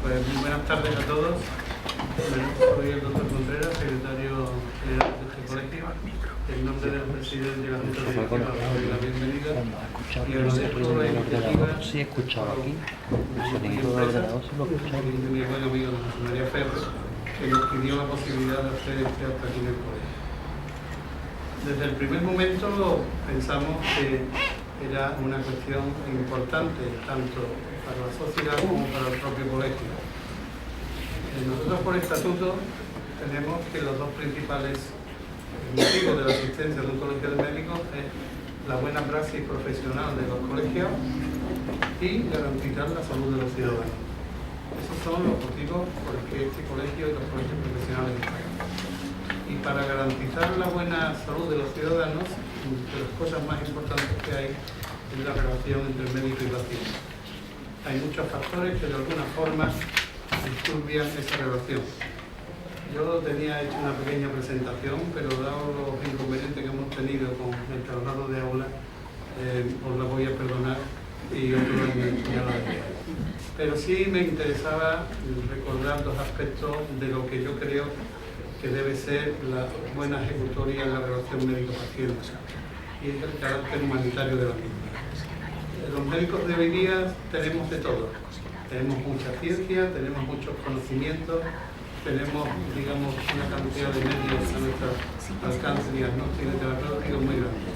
Pues muy buenas tardes a todos. Soy el doctor Contreras, secretario general de este colegio. En nombre del presidente de la Junta Directiva, doy la bienvenida y agradezco la iniciativa Sí, he escuchado aquí el de sonido del ordenador, sí lo he escuchado. mi buen amigo José María Ferro, que nos pidió la posibilidad de hacer este acto aquí en el colegio. Desde el primer momento pensamos que era una cuestión importante tanto para la sociedad como para el propio colegio. Nosotros por estatuto tenemos que los dos principales motivos de la existencia de un colegio de médicos es la buena praxis profesional de los colegios y garantizar la salud de los ciudadanos. Esos son los motivos por los que este colegio y los colegios profesionales están. Y para garantizar la buena salud de los ciudadanos, de las cosas más importantes que hay es la relación entre el médico y paciente. Hay muchos factores que de alguna forma disturbian esa relación. Yo tenía hecho una pequeña presentación, pero dado los inconvenientes que hemos tenido con el traslado de aula, os la voy a perdonar y otro año ya la haré. Pero sí me interesaba recordar dos aspectos de lo que yo creo que debe ser la buena ejecutoria en la relación médico-paciente, y es el carácter humanitario de la misma. Los médicos de hoy día tenemos de todo. Tenemos mucha ciencia, tenemos muchos conocimientos, tenemos, digamos, una cantidad de medios a nuestro alcance diagnóstico y terapéutico muy grande.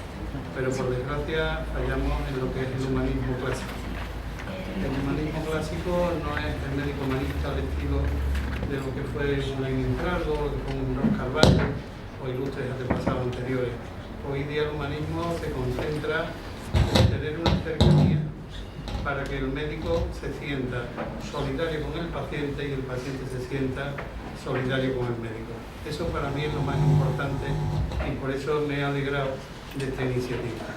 Pero por desgracia fallamos en lo que es el humanismo clásico. El humanismo clásico no es el médico humanista al estilo de lo que fue un Lenin Hidalgo, lo que fue un Ros Carvalho o ilustres antepasados anteriores. Hoy día el humanismo se concentra en tener una cercanía para que el médico se sienta solidario con el paciente y el paciente se sienta solidario con el médico. Eso para mí es lo más importante y por eso me he alegrado de esta iniciativa.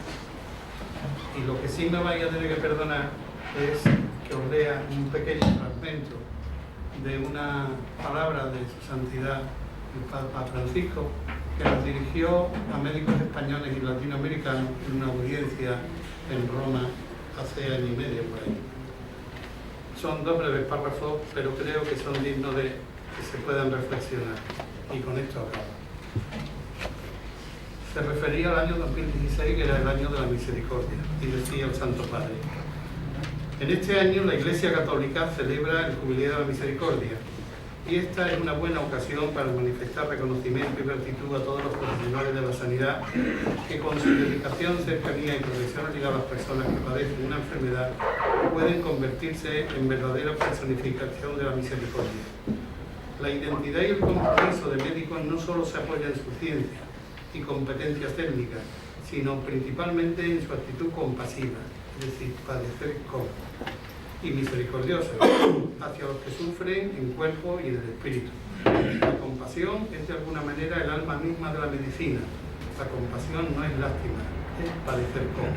Y lo que sí me vaya a tener que perdonar es que os lea un pequeño fragmento de una palabra de su santidad el Papa Francisco, que nos dirigió a médicos españoles y latinoamericanos en una audiencia en Roma hace año y medio por ahí. Son dos breves párrafos, pero creo que son dignos de que se puedan reflexionar. Y con esto acabo. Se refería al año 2016, que era el año de la misericordia, y decía el Santo Padre: en este año la Iglesia Católica celebra el Jubileo de la Misericordia, y esta es una buena ocasión para manifestar reconocimiento y gratitud a todos los profesionales de la sanidad que con su dedicación, cercanía y profesionalidad a las personas que padecen una enfermedad pueden convertirse en verdadera personificación de la misericordia. La identidad y el compromiso de médicos no solo se apoya en su ciencia y competencias técnicas, sino principalmente en su actitud compasiva, es decir, padecer con, y misericordiosa hacia los que sufren en cuerpo y en el espíritu. La compasión es de alguna manera el alma misma de la medicina. La compasión no es lástima, es padecer con.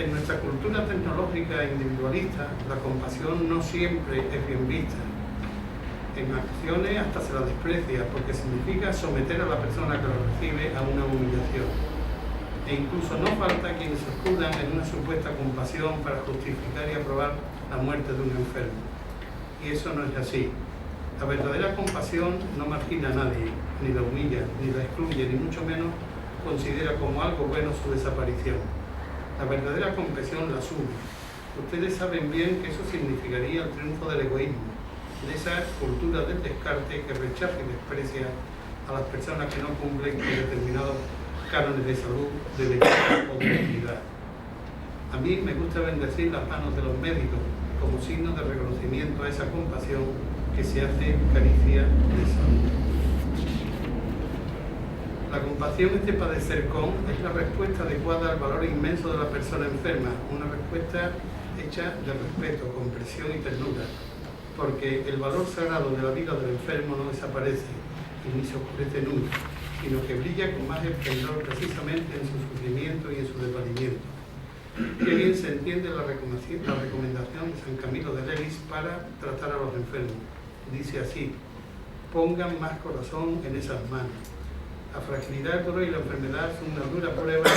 En nuestra cultura tecnológica e individualista, la compasión no siempre es bien vista. En acciones hasta se la desprecia porque significa someter a la persona que lo recibe a una humillación. E incluso no falta quienes se escudan en una supuesta compasión para justificar y aprobar la muerte de un enfermo. Y eso no es así. La verdadera compasión no margina a nadie, ni la humilla, ni la excluye, ni mucho menos considera como algo bueno su desaparición. La verdadera compasión la asume. Ustedes saben bien que eso significaría el triunfo del egoísmo, de esa cultura del descarte que rechaza y desprecia a las personas que no cumplen con determinados cánones de salud, de belleza o de dignidad. A mí me gusta bendecir las manos de los médicos como signo de reconocimiento a esa compasión que se hace caricia de salud. La compasión, este padecer con, es la respuesta adecuada al valor inmenso de la persona enferma, una respuesta hecha de respeto, comprensión y ternura, porque el valor sagrado de la vida del enfermo no desaparece y ni se oscurece nunca, sino que brilla con más esplendor precisamente en su sufrimiento y en su desvalimiento. Qué bien se entiende la recomendación de San Camilo de Lelis para tratar a los enfermos. Dice así: pongan más corazón en esas manos. La fragilidad, el dolor y la enfermedad son una dura prueba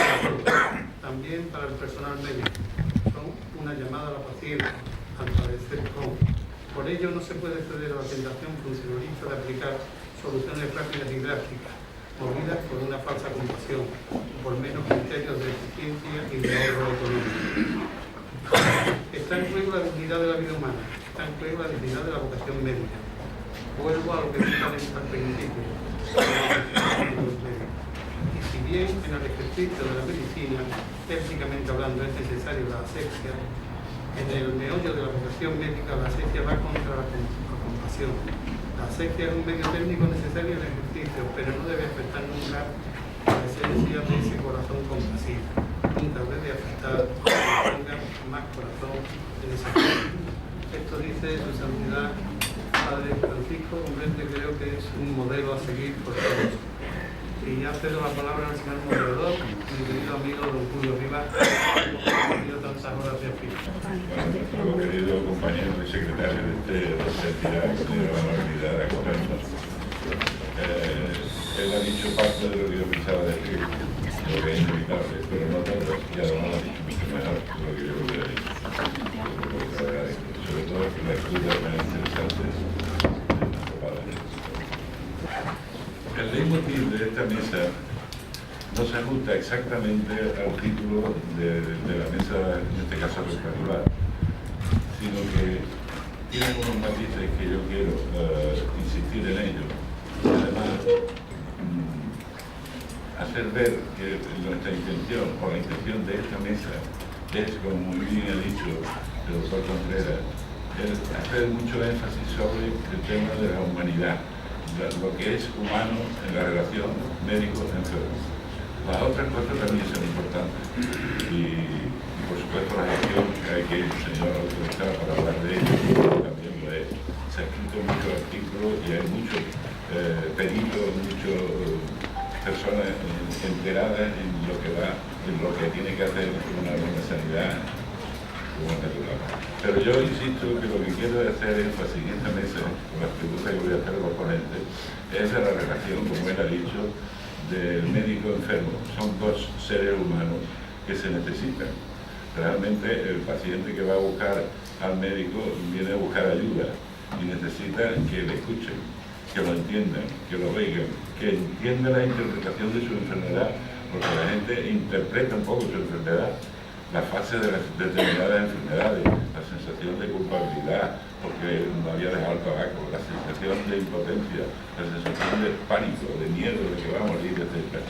también para el personal médico. Son una llamada a la paciencia, al padecer con. Por ello no se puede ceder a la tentación funcionalista de aplicar soluciones rápidas y drásticas, movidas por una falsa compasión, por menos criterios de eficiencia y de ahorro económico. Está en juego la dignidad de la vida humana, está en juego la dignidad de la vocación médica. Vuelvo a lo que dije al principio. Y si bien en el ejercicio de la medicina, éticamente hablando, es necesario la asepsia, en el meollo de la vocación médica la asepsia va contra la compasión. La asepsia es un medio técnico necesario en el ejercicio, pero no debe afectar nunca la esencia de ese corazón compasivo. Nunca debe afectar que tenga más corazón en ese caso. Esto dice su santidad Padre Francisco, realmente creo que es un modelo a seguir por todos. Y ya cedo la palabra al señor moderador, mi querido amigo don Julio Rivas, que ha tenido tantas horas de oficio. Bueno, nuestro querido compañero y secretario de esta entidad que tiene la amabilidad de acompañarnos. Él ha dicho parte de lo que yo pensaba decir, lo que es inevitable, pero no tanto, y además lo ha dicho mucho mejor que lo que yo hubiera dicho. Sobre todo que la escucha más interesante es nuestro padre. El leitmotiv de esta mesa no se ajusta exactamente al título de la mesa, en este caso rectangular, sino que tiene unos matices que yo quiero insistir en ellos. Y además, hacer ver que nuestra intención, o la intención de esta mesa, es, como muy bien ha dicho el doctor Contreras, es hacer mucho énfasis sobre el tema de la humanidad, lo que es humano en la relación médico-enfermo. Las otras cosas también son importantes y por supuesto la gestión que hay que el señor autorizar para hablar de ello también lo es. Se ha escrito muchos artículos y hay muchos peritos, muchas personas enteradas en lo que va, en lo que tiene que hacer una buena sanidad como natural. Pero yo insisto que lo que quiero hacer énfasis en esta mesa, con las preguntas que voy a hacer a los ponentes, es de la relación, como él ha dicho, del médico enfermo. Son dos seres humanos que se necesitan. Realmente el paciente que va a buscar al médico viene a buscar ayuda y necesita que le escuchen, que lo entiendan, que lo oigan, que entiendan la interpretación de su enfermedad, porque la gente interpreta un poco su enfermedad, la fase de las determinadas enfermedades, la sensación de culpabilidad, porque no había dejado el tabaco, la sensación de impotencia, la sensación de pánico, de miedo de que va a morir, etc.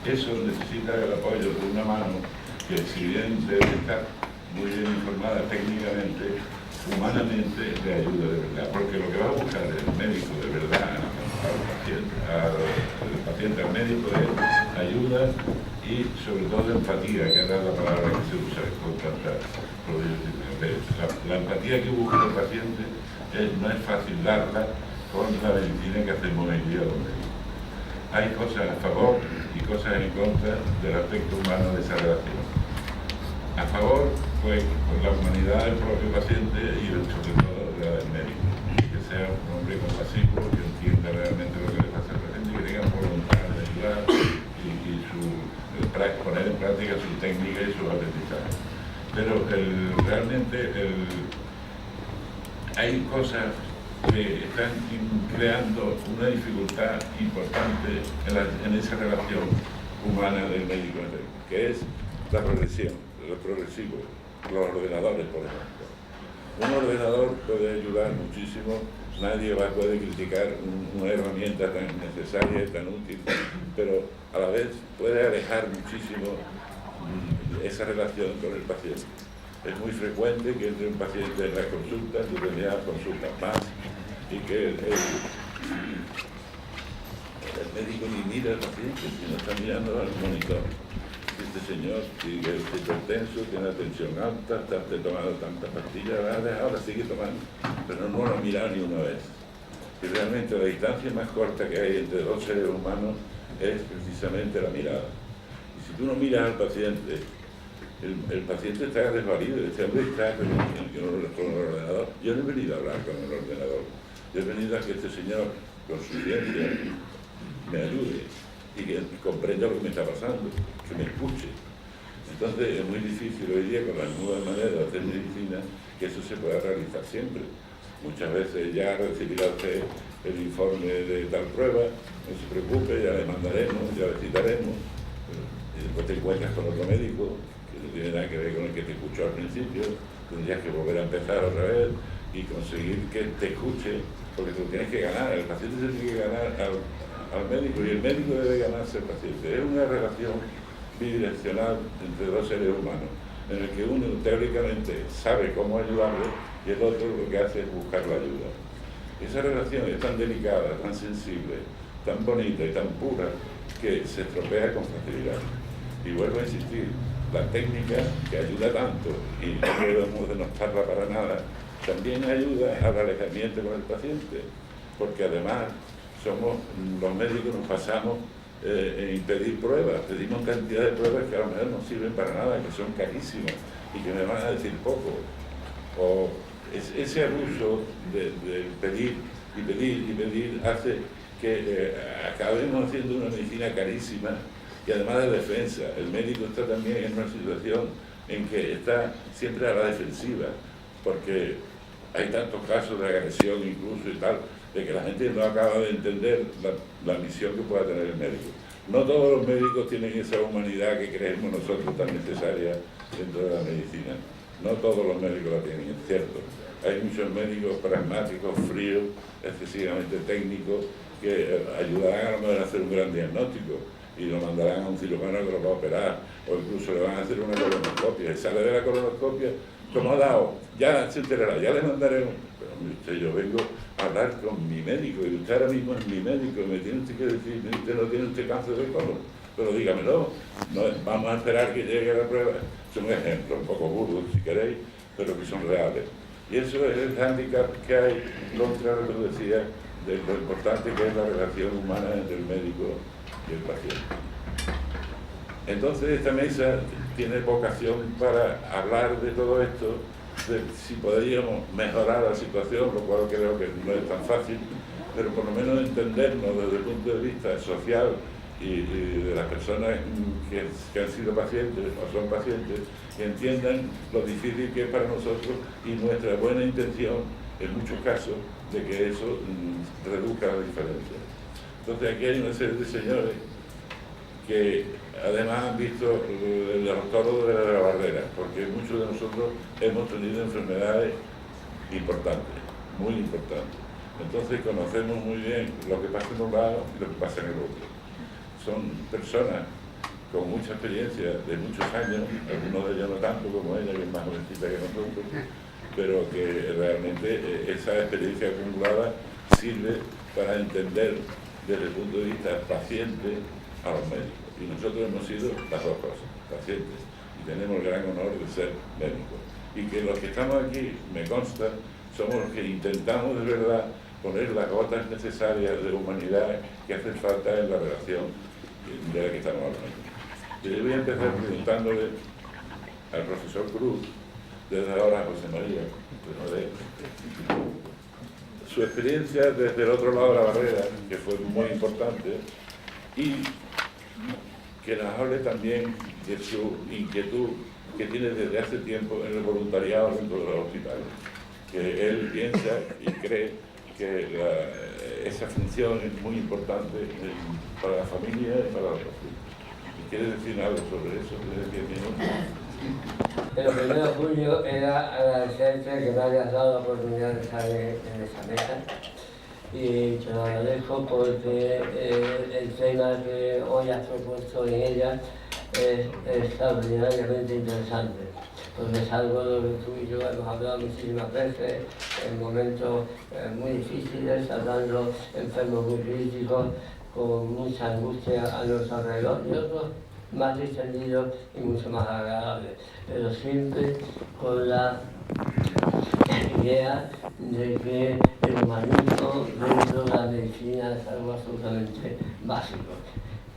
Eso necesita el apoyo de una mano que, si bien debe estar muy bien informada técnicamente, humanamente le ayuda de verdad, porque lo que va a buscar el médico de verdad al paciente al médico es ayuda y sobre todo empatía, que es la palabra que se usa con tanta probabilidad. La empatía que busca el paciente no es fácil darla con la medicina que hacemos hoy día los médicos. Hay cosas a favor y cosas en contra del aspecto humano de esa relación. A favor, pues, por la humanidad del propio paciente y sobre todo la del médico. Que sea un hombre compasivo, que entienda realmente lo que le pasa al paciente y que tenga voluntad de ayudar y poner en práctica su técnica y sus aprendizajes. Pero realmente hay cosas que están creando una dificultad importante en esa relación humana del médico, que es la progresión, lo progresivo, los ordenadores, por ejemplo. Un ordenador puede ayudar muchísimo, nadie puede criticar una herramienta tan necesaria y tan útil, pero a la vez puede alejar muchísimo esa relación con el paciente. Es muy frecuente que entre un paciente en las consultas, determinadas consultas más, y que el médico ni mira al paciente, sino está mirando al monitor. Este señor sigue hipertenso, tiene la tensión alta, está tomando tantas pastillas, ahora sigue tomando, pero no lo ha mirado ni una vez. Y realmente la distancia más corta que hay entre dos seres humanos es precisamente la mirada. Y si tú no miras al paciente, el paciente está desvalido, este hombre está con el ordenador. Yo no he venido a hablar con el ordenador, yo he venido a que este señor, con su ciencia, me ayude y que comprenda lo que me está pasando, que me escuche. Entonces es muy difícil hoy día con las nuevas maneras de hacer medicina que eso se pueda realizar siempre. Muchas veces ya recibirá usted el informe de tal prueba, no se preocupe, ya le mandaremos, ya le citaremos, y después te encuentras con otro médico que no tiene nada que ver con el que te escuchó al principio, tendrías que volver a empezar otra vez y conseguir que te escuche, porque tú tienes que ganar, el paciente se tiene que ganar al médico y el médico debe ganarse al paciente. Es una relación bidireccional entre dos seres humanos, en el que uno teóricamente sabe cómo ayudarle y el otro lo que hace es buscar la ayuda. Esa relación es tan delicada, tan sensible, tan bonita y tan pura que se estropea con facilidad. Y vuelvo a insistir, la técnica que ayuda tanto y no debemos denostarla para nada, también ayuda al alejamiento con el paciente, porque además somos los médicos, nos pasamos en pedir pruebas, pedimos cantidad de pruebas que a lo mejor no sirven para nada, que son carísimas y que me van a decir poco. O ese abuso de pedir y pedir y pedir hace que acabemos haciendo una medicina carísima y además de defensa. El médico está también en una situación en que está siempre a la defensiva, porque hay tantos casos de agresión incluso y tal, de que la gente no acaba de entender la misión que pueda tener el médico. No todos los médicos tienen esa humanidad que creemos nosotros tan necesaria dentro de la medicina. No todos los médicos la tienen, es cierto. Hay muchos médicos pragmáticos, fríos, excesivamente técnicos, que ayudarán a lo mejor a hacer un gran diagnóstico y lo mandarán a un cirujano que lo va a operar, o incluso le van a hacer una colonoscopia, y sale de la colonoscopia, como ha dado, ya se enterará, ya le mandaremos. Pero usted, yo vengo a hablar con mi médico, y usted ahora mismo es mi médico, y me tiene usted que decir, usted no tiene usted cáncer de colon, pero dígamelo, no, vamos a esperar que llegue la prueba. Son ejemplos un poco burdos, si queréis, pero que son reales. Y eso es el hándicap que hay contra lo que decía, de lo importante que es la relación humana entre el médico y el paciente. Entonces esta mesa tiene vocación para hablar de todo esto, de si podríamos mejorar la situación, lo cual creo que no es tan fácil, pero por lo menos entendernos desde el punto de vista social y de las personas que han sido pacientes o son pacientes, que entiendan lo difícil que es para nosotros y nuestra buena intención, en muchos casos, de que eso reduzca la diferencia. Entonces aquí hay una serie de señores que además han visto el toro de la barrera, porque muchos de nosotros hemos tenido enfermedades importantes, muy importantes. Entonces conocemos muy bien lo que pasa en un lado y lo que pasa en el otro. Son personas con mucha experiencia de muchos años, algunos de ellos no tanto como ella, que es más jovencita que nosotros, pero que realmente esa experiencia acumulada sirve para entender desde el punto de vista paciente a los médicos. Y nosotros hemos sido las dos cosas, pacientes, y tenemos el gran honor de ser médicos. Y que los que estamos aquí, me consta, somos los que intentamos de verdad poner las gotas necesarias de humanidad que hacen falta en la relación de la que estamos hablando. Yo voy a empezar preguntándole al profesor Cruz, desde ahora a José María, su experiencia desde el otro lado de la barrera, que fue muy importante, y que nos hable también de su inquietud que tiene desde hace tiempo en el voluntariado dentro de los hospitales, que él piensa y cree que esa función es muy importante para la familia y para los pacientes. ¿Quiere decir algo sobre eso? Pero primero, Julio, era agradecerte que me hayas dado la oportunidad de estar en esa mesa y te lo agradezco porque el tema que hoy has propuesto en ella es extraordinariamente interesante, porque es algo de lo que tú y yo hemos hablado muchísimas veces en momentos muy difíciles, hablando enfermos muy críticos, con mucha angustia a nuestro alrededor y otros más distendidos y mucho más agradables, pero siempre con la idea de que el humanismo dentro de la medicina es algo absolutamente básico.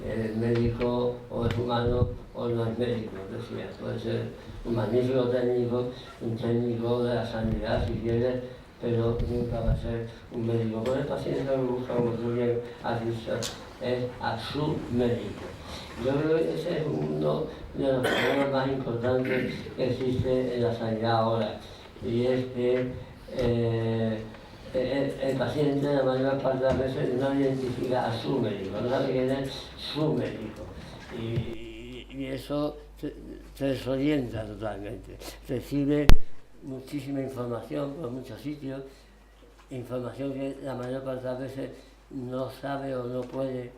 El médico o es humano o no es médico, decía, puede ser un magnífico técnico, un técnico de la sanidad si quieres, pero nunca va a ser un médico. Con el paciente lo busca, como tú bien has dicho, es a su médico. Yo creo que ese es uno de los problemas más importantes que existe en la sanidad ahora, y es que el paciente la mayor parte de las veces no identifica a su médico, no sabe quién es su médico, y eso se desorienta totalmente. Recibe muchísima información por muchos sitios, información que la mayor parte de las veces no sabe o no puede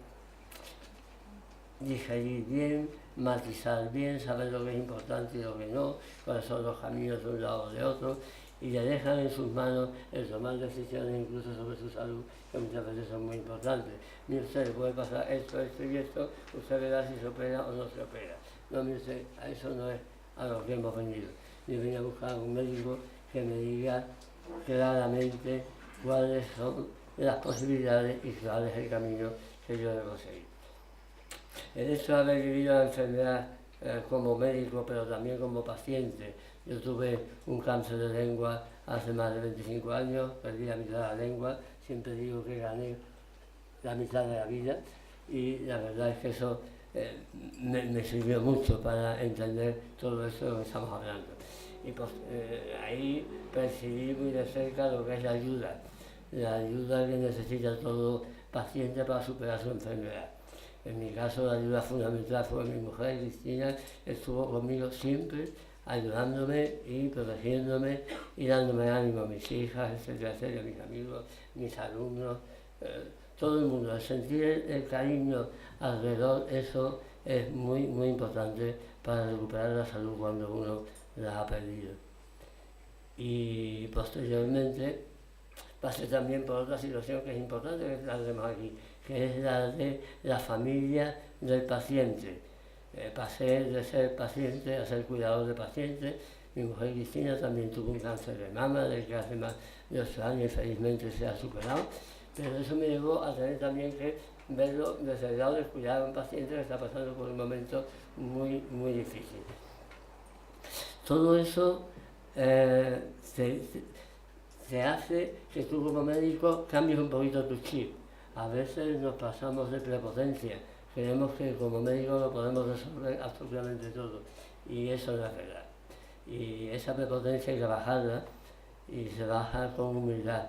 digerir bien, matizar bien, saber lo que es importante y lo que no, cuáles son los caminos de un lado o de otro, y le dejan en sus manos el tomar decisiones incluso sobre su salud, que muchas veces son muy importantes. Mire usted, le puede pasar esto, esto y esto, usted verá si se opera o no se opera. No, mire usted, a eso no es a lo que hemos venido. Yo vine a buscar un médico que me diga claramente cuáles son las posibilidades y cuál es el camino que yo debo seguir. El hecho de haber vivido la enfermedad como médico, pero también como paciente. Yo tuve un cáncer de lengua hace más de 25 años, perdí la mitad de la lengua, siempre digo que gané la mitad de la vida, y la verdad es que eso me sirvió mucho para entender todo eso de lo que estamos hablando. Y pues, ahí percibí muy de cerca lo que es la ayuda que necesita todo paciente para superar su enfermedad. En mi caso, la ayuda fundamental fue mi mujer, Cristina, estuvo conmigo siempre, ayudándome y protegiéndome y dándome ánimo a mis hijas, etcétera, etcétera, mis amigos, mis alumnos, todo el mundo. El sentir el cariño alrededor, eso es muy, muy importante para recuperar la salud cuando uno la ha perdido. Y posteriormente pasé también por otra situación que es importante, que la tenemos aquí, que es la de la familia del paciente. Pasé de ser paciente a ser cuidador de pacientes. Mi mujer Cristina también tuvo un cáncer de mama, del que hace más de 8 años y felizmente se ha superado, pero eso me llevó a tener también que verlo desde el lado de cuidar a un paciente que está pasando por un momento muy, muy difícil. Todo eso se hace que tú como médico cambies un poquito tu chip. A veces nos pasamos de prepotencia, creemos que como médico lo podemos resolver absolutamente todo, y eso no es verdad. Y esa prepotencia hay que bajarla, y se baja con humildad.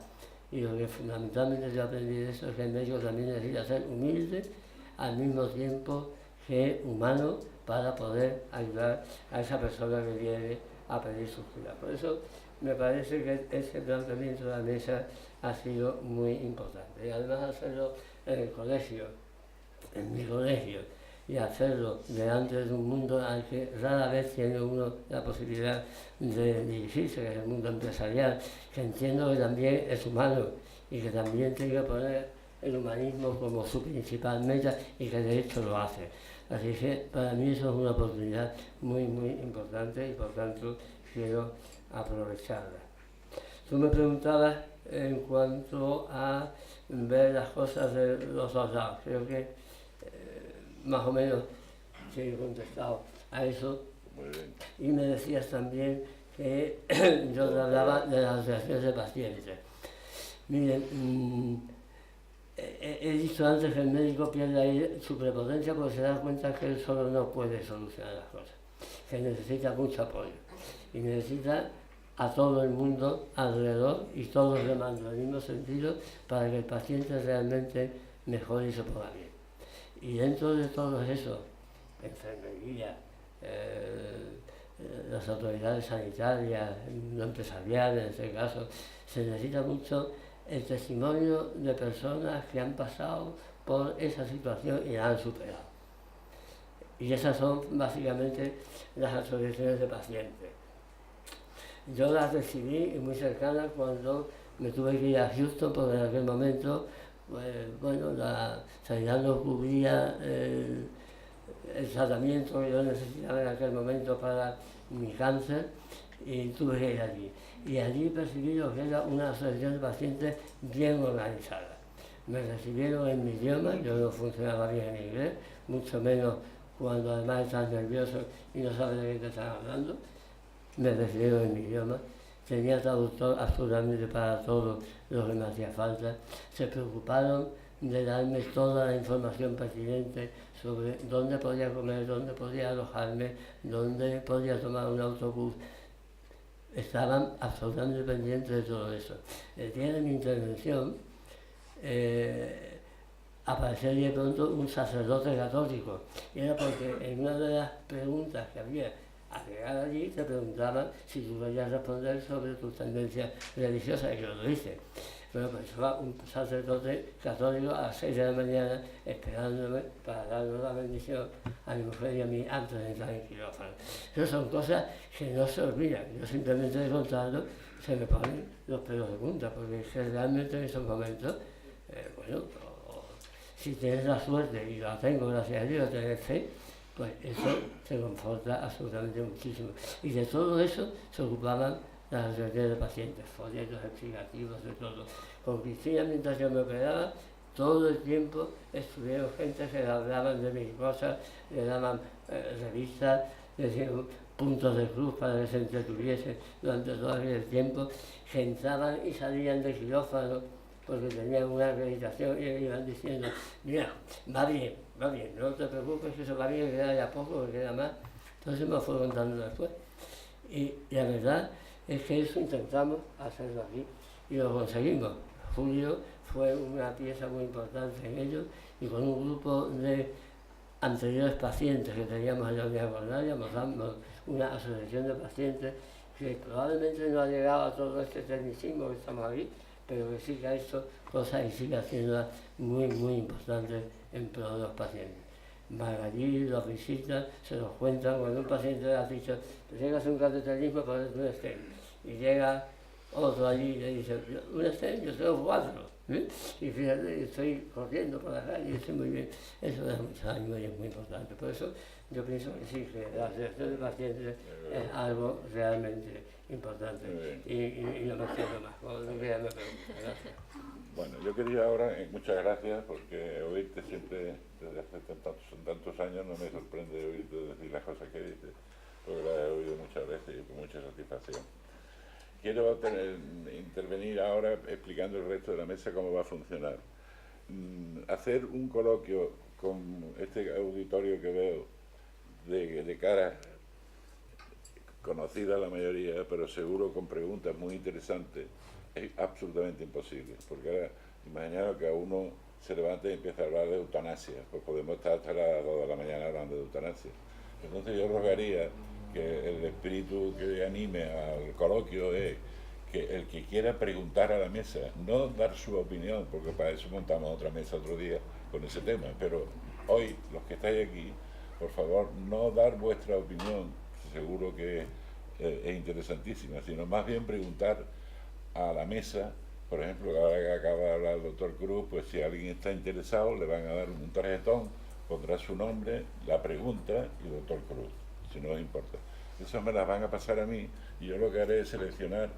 Y lo que fundamentalmente yo aprendí de eso es que el médico también necesita ser humilde al mismo tiempo que humano para poder ayudar a esa persona que viene a pedir sus cuidados. Por eso me parece que ese planteamiento de la mesa ha sido muy importante. Y además hacerlo en el colegio, en mi colegio, y hacerlo delante de un mundo al que rara vez tiene uno la posibilidad de dirigirse, que es el mundo empresarial, que entiendo que también es humano y que también tiene que poner el humanismo como su principal meta, y que de hecho lo hace. Así que para mí eso es una oportunidad muy, muy importante, y por tanto quiero aprovecharla. Tú me preguntabas en cuanto a ver las cosas de los dos lados. Creo que más o menos sí he contestado a eso. Muy bien. Y me decías también que yo te hablaba de las asociaciones de pacientes. Miren, he dicho antes que el médico pierde ahí su prepotencia porque se da cuenta que él solo no puede solucionar las cosas, que necesita mucho apoyo y necesita a todo el mundo alrededor y todos remando en el mismo sentido para que el paciente realmente mejore y se ponga bien. Y dentro de todo eso, enfermería, las autoridades sanitarias, no empresariales en este caso, se necesita mucho el testimonio de personas que han pasado por esa situación y la han superado. Y esas son básicamente las asociaciones de pacientes. Yo las recibí muy cercanas cuando me tuve que ir a Houston, porque en aquel momento bueno, la sanidad no cubría el tratamiento que yo necesitaba en aquel momento para mi cáncer, y tuve que ir allí. Y allí percibí lo que era una asociación de pacientes bien organizada. Me recibieron en mi idioma, yo no funcionaba bien en inglés, mucho menos cuando además estás nervioso y no sabes de qué te están hablando. Me recibieron en mi idioma, tenía traductor absolutamente para todo lo que me hacía falta. Se preocuparon de darme toda la información pertinente sobre dónde podía comer, dónde podía alojarme, dónde podía tomar un autobús. Estaban absolutamente pendientes de todo eso. El día de mi intervención apareció de pronto un sacerdote católico, y era porque en una de las preguntas que había al llegar allí te preguntaban si tú querías responder sobre tus tendencias religiosas, y yo lo hice. Bueno, pues estaba un sacerdote católico a las 6 de la mañana esperándome para darnos la bendición a mi mujer y a mí antes de entrar en quirófano. Esas son cosas que no se olvidan. Yo simplemente de contarlo se me ponen los pelos de punta, porque es que realmente en esos momentos, bueno, si tienes la suerte, y la tengo gracias a Dios, de tener fe, pues eso se conforta absolutamente muchísimo. Y de todo eso se ocupaban las asociaciones de pacientes, folletos explicativos, de todo. Con Cristina, mientras yo me operaba, todo el tiempo estuvieron gente que le hablaban de mis cosas, le daban revistas, le decían puntos de cruz para que se entretuviesen durante todo aquel tiempo, que entraban y salían de quirófano porque tenían una acreditación y iban diciendo, mira, va bien, no te preocupes, que eso va bien, queda ya poco, que queda más. Entonces me fue contando después. Y la verdad es que eso intentamos hacerlo aquí y lo conseguimos. Julio fue una pieza muy importante en ello, y con un grupo de anteriores pacientes que teníamos en la unidad coronaria, montamos una asociación de pacientes que probablemente no ha llegado a todo este tecnicismo que estamos aquí, pero que sí que ha hecho cosas y sigue haciéndolas muy, muy importantes en pro de los pacientes. Allí los visitan, se los cuentan. Cuando un paciente le ha dicho, llega a hacer un cateterismo para un stent, y llega otro allí y le dice, un stent, yo tengo 4, y fíjate, estoy corriendo por la calle y estoy muy bien. Eso da mucho ánimo y es muy importante. Por eso yo pienso que sí, que la asociación de pacientes es algo realmente importante, y no me quiero más. Gracias. Bueno, yo quería ahora, muchas gracias, porque oírte siempre desde hace tantos años no me sorprende oírte decir las cosas que dices, porque las he oído muchas veces y con mucha satisfacción. Quiero intervenir ahora explicando el resto de la mesa cómo va a funcionar. Hacer un coloquio con este auditorio que veo de cara conocida la mayoría, pero seguro con preguntas muy interesantes, es absolutamente imposible, porque ahora imaginaos que a uno se levanta y empieza a hablar de eutanasia, pues podemos estar hasta las 2 de la mañana hablando de eutanasia. Entonces yo rogaría que el espíritu que anime al coloquio es que el que quiera preguntar a la mesa, no dar su opinión, porque para eso montamos otra mesa otro día con ese tema, pero hoy los que estáis aquí, por favor, no dar vuestra opinión, seguro que es interesantísima, sino más bien preguntar a la mesa. Por ejemplo, ahora que acaba de hablar el doctor Cruz, pues si alguien está interesado le van a dar un tarjetón, pondrá su nombre, la pregunta y doctor Cruz, si no os importa. Esas me las van a pasar a mí y yo lo que haré es seleccionar,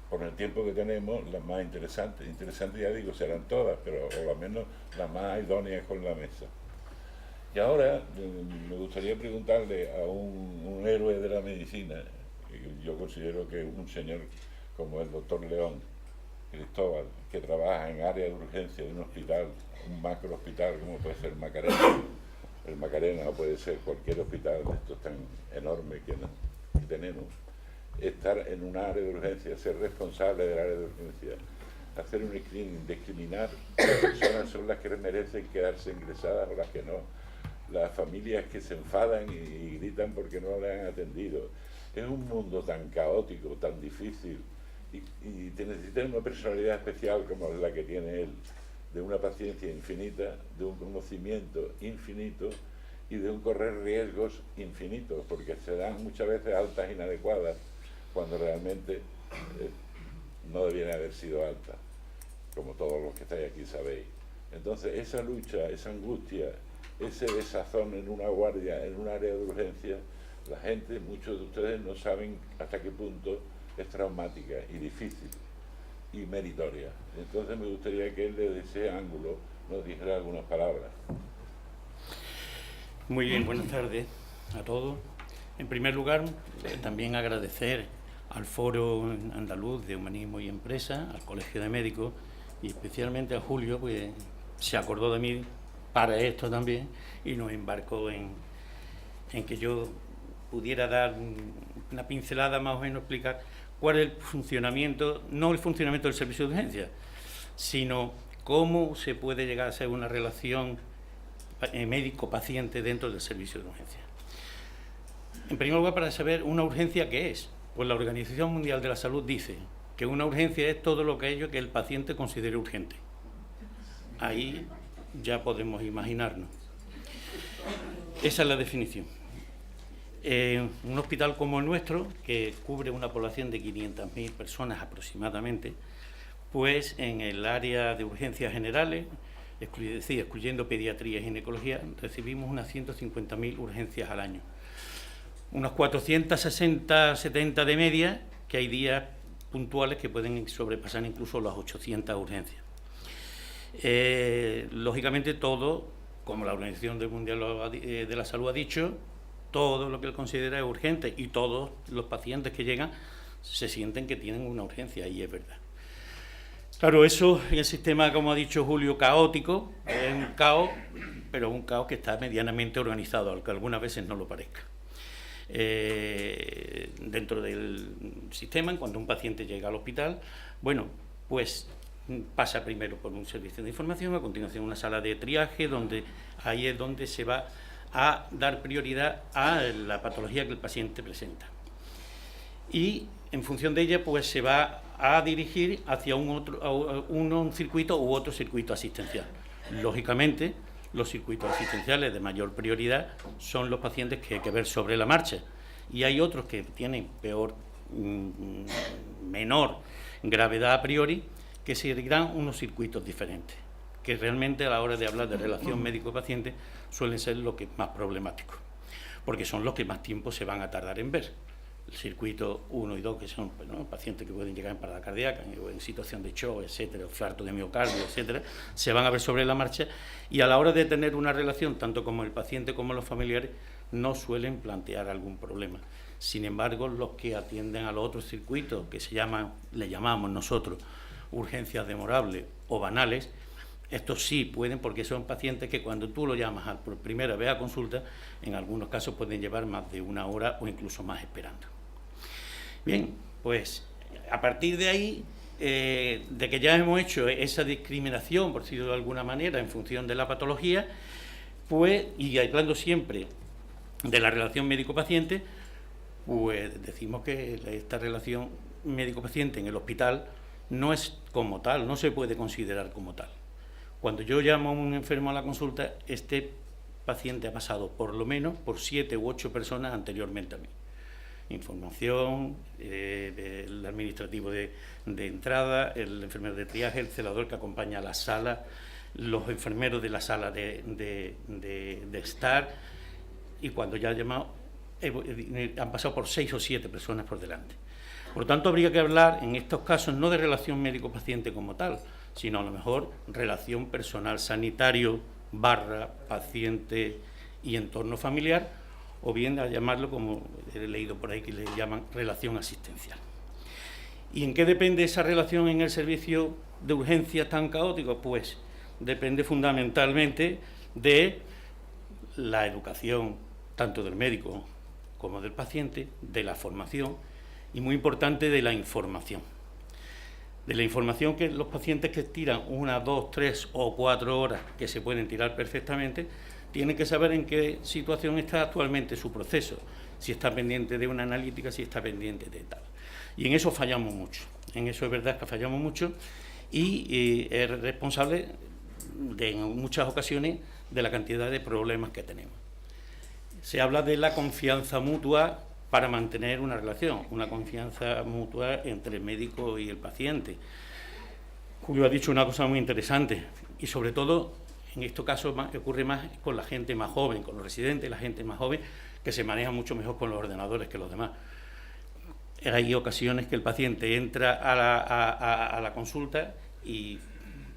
por el tiempo que tenemos, las más interesantes. Interesantes, ya digo, serán todas, pero por lo menos las más idóneas con la mesa. Y ahora me gustaría preguntarle a un héroe de la medicina, yo considero que un señor como el doctor León Cristóbal, que trabaja en área de urgencia de un hospital, un macro hospital como puede ser Macarena, el Macarena o puede ser cualquier hospital de estos tan enormes que tenemos, estar en un área de urgencia, ser responsable del área de urgencia, hacer un screening, discriminar qué personas son las que merecen quedarse ingresadas o las que no, las familias que se enfadan y gritan porque no le han atendido. Es un mundo tan caótico, tan difícil, y te necesitas una personalidad especial como la que tiene él, de una paciencia infinita, de un conocimiento infinito y de un correr riesgos infinitos, porque se dan muchas veces altas inadecuadas cuando realmente no debiera haber sido alta, como todos los que estáis aquí sabéis. Entonces esa lucha, esa angustia, ese desazón en una guardia, en un área de urgencia, la gente, muchos de ustedes no saben hasta qué punto es traumática y difícil y meritoria. Entonces me gustaría que él desde ese ángulo nos dijera algunas palabras. Muy bien, buenas tardes a todos. En primer lugar, también agradecer al Foro Andaluz de Humanismo y Empresa, al Colegio de Médicos y especialmente a Julio, pues se acordó de mí para esto también y nos embarcó en que yo pudiera dar una pincelada más o menos, explicar cuál es el funcionamiento, no el funcionamiento del servicio de urgencia, sino cómo se puede llegar a ser una relación médico-paciente dentro del servicio de urgencia. En primer lugar, para saber una urgencia qué es, pues la Organización Mundial de la Salud dice que una urgencia es todo lo que el paciente considere urgente. Ahí ya podemos imaginarnos. Esa es la definición. Un hospital como el nuestro, que cubre una población de 500.000 personas aproximadamente, pues en el área de urgencias generales, excluyendo pediatría y ginecología, recibimos unas 150.000 urgencias al año. Unas 460, 70 de media, que hay días puntuales que pueden sobrepasar incluso las 800 urgencias. Lógicamente todo, como la Organización Mundial de la Salud ha dicho, todo lo que él considera es urgente y todos los pacientes que llegan se sienten que tienen una urgencia, y es verdad. Claro, eso en el sistema, como ha dicho Julio, caótico, es un caos, pero un caos que está medianamente organizado, aunque algunas veces no lo parezca. Dentro del sistema, en cuanto un paciente llega al hospital, bueno, pues pasa primero por un servicio de información, a continuación una sala de triaje, donde ahí es donde se va a dar prioridad a la patología que el paciente presenta. Y en función de ella, pues se va a dirigir hacia un circuito u otro circuito asistencial. Lógicamente, los circuitos asistenciales de mayor prioridad son los pacientes que hay que ver sobre la marcha, y hay otros que tienen menor gravedad a priori, que seguirán unos circuitos diferentes, que realmente a la hora de hablar de relación médico-paciente suelen ser lo que es más problemático, porque son los que más tiempo se van a tardar en ver. El circuito 1 y 2, que son pacientes que pueden llegar en parada cardíaca, en situación de shock, etcétera, infarto de miocardio, etcétera, se van a ver sobre la marcha, y a la hora de tener una relación, tanto como el paciente como los familiares, no suelen plantear algún problema. Sin embargo, los que atienden a los otros circuitos, que le llamamos nosotros urgencias demorables o banales, estos sí pueden, porque son pacientes que cuando tú lo llamas por primera vez a consulta, en algunos casos pueden llevar más de una hora o incluso más esperando. Bien, pues a partir de ahí, de que ya hemos hecho esa discriminación, por decirlo de alguna manera, en función de la patología, pues, y hablando siempre de la relación médico-paciente, pues decimos que esta relación médico-paciente en el hospital no es como tal, no se puede considerar como tal. Cuando yo llamo a un enfermo a la consulta, este paciente ha pasado por lo menos por 7 u 8 personas anteriormente a mí. Información, el administrativo de entrada, el enfermero de triaje, el celador que acompaña a la sala, los enfermeros de la sala de estar, y cuando ya ha llamado, han pasado por 6 o 7 personas por delante. Por lo tanto, habría que hablar en estos casos no de relación médico-paciente como tal, sino a lo mejor relación personal sanitario / paciente y entorno familiar, o bien a llamarlo, como he leído por ahí, que le llaman relación asistencial. ¿Y en qué depende esa relación en el servicio de urgencias tan caótico? Pues depende fundamentalmente de la educación, tanto del médico como del paciente, de la formación y, muy importante, de la información. De la información que los pacientes que tiran 1, 2, 3 o 4 horas, que se pueden tirar perfectamente, tienen que saber en qué situación está actualmente su proceso, si está pendiente de una analítica, si está pendiente de tal. Y en eso fallamos mucho, en eso es verdad que fallamos mucho, y es responsable en muchas ocasiones de la cantidad de problemas que tenemos. Se habla de la confianza mutua para mantener una relación, una confianza mutua entre el médico y el paciente. Julio ha dicho una cosa muy interesante, y sobre todo en estos casos ocurre más con la gente más joven, con los residentes, la gente más joven, que se maneja mucho mejor con los ordenadores que los demás. Hay ocasiones que el paciente entra a la consulta y,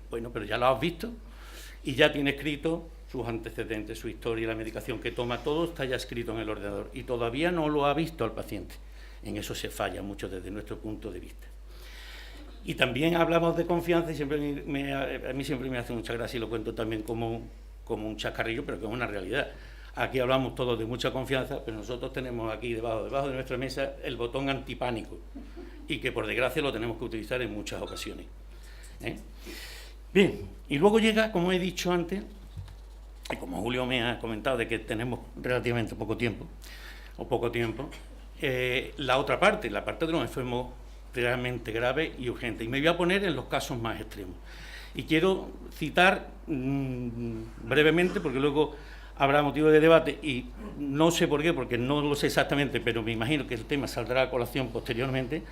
bueno, pero ya lo has visto, y ya tiene escrito sus antecedentes, su historia, la medicación que toma, todo está ya escrito en el ordenador, y todavía no lo ha visto al paciente. En eso se falla mucho desde nuestro punto de vista. Y también hablamos de confianza y siempre a mí siempre me hace mucha gracia y lo cuento también como un chascarrillo, pero que es una realidad. Aquí hablamos todos de mucha confianza, pero nosotros tenemos aquí debajo de nuestra mesa el botón antipánico y que por desgracia lo tenemos que utilizar en muchas ocasiones. Bien, y luego llega, como he dicho antes, y como Julio me ha comentado de que tenemos relativamente poco tiempo, la otra parte, la parte de los enfermos realmente graves y urgentes. Y me voy a poner en los casos más extremos. Y quiero citar brevemente, porque luego habrá motivo de debate, y no sé por qué, porque no lo sé exactamente, pero me imagino que el tema saldrá a colación posteriormente.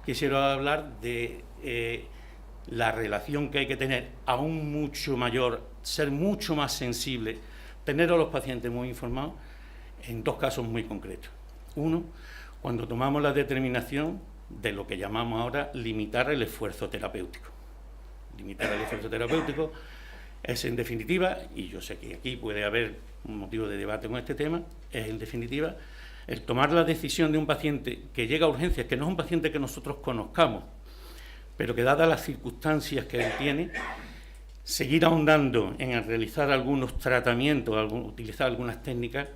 Quisiera hablar de la relación que hay que tener aún mucho mayor, ser mucho más sensible, tener a los pacientes muy informados en dos casos muy concretos. Uno, cuando tomamos la determinación de lo que llamamos ahora limitar el esfuerzo terapéutico. Limitar el esfuerzo terapéutico es, en definitiva, y yo sé que aquí puede haber un motivo de debate con este tema, es, en definitiva, el tomar la decisión de un paciente que llega a urgencias, que no es un paciente que nosotros conozcamos, pero que dadas las circunstancias que él tiene, seguir ahondando en realizar algunos tratamientos, utilizar algunas técnicas,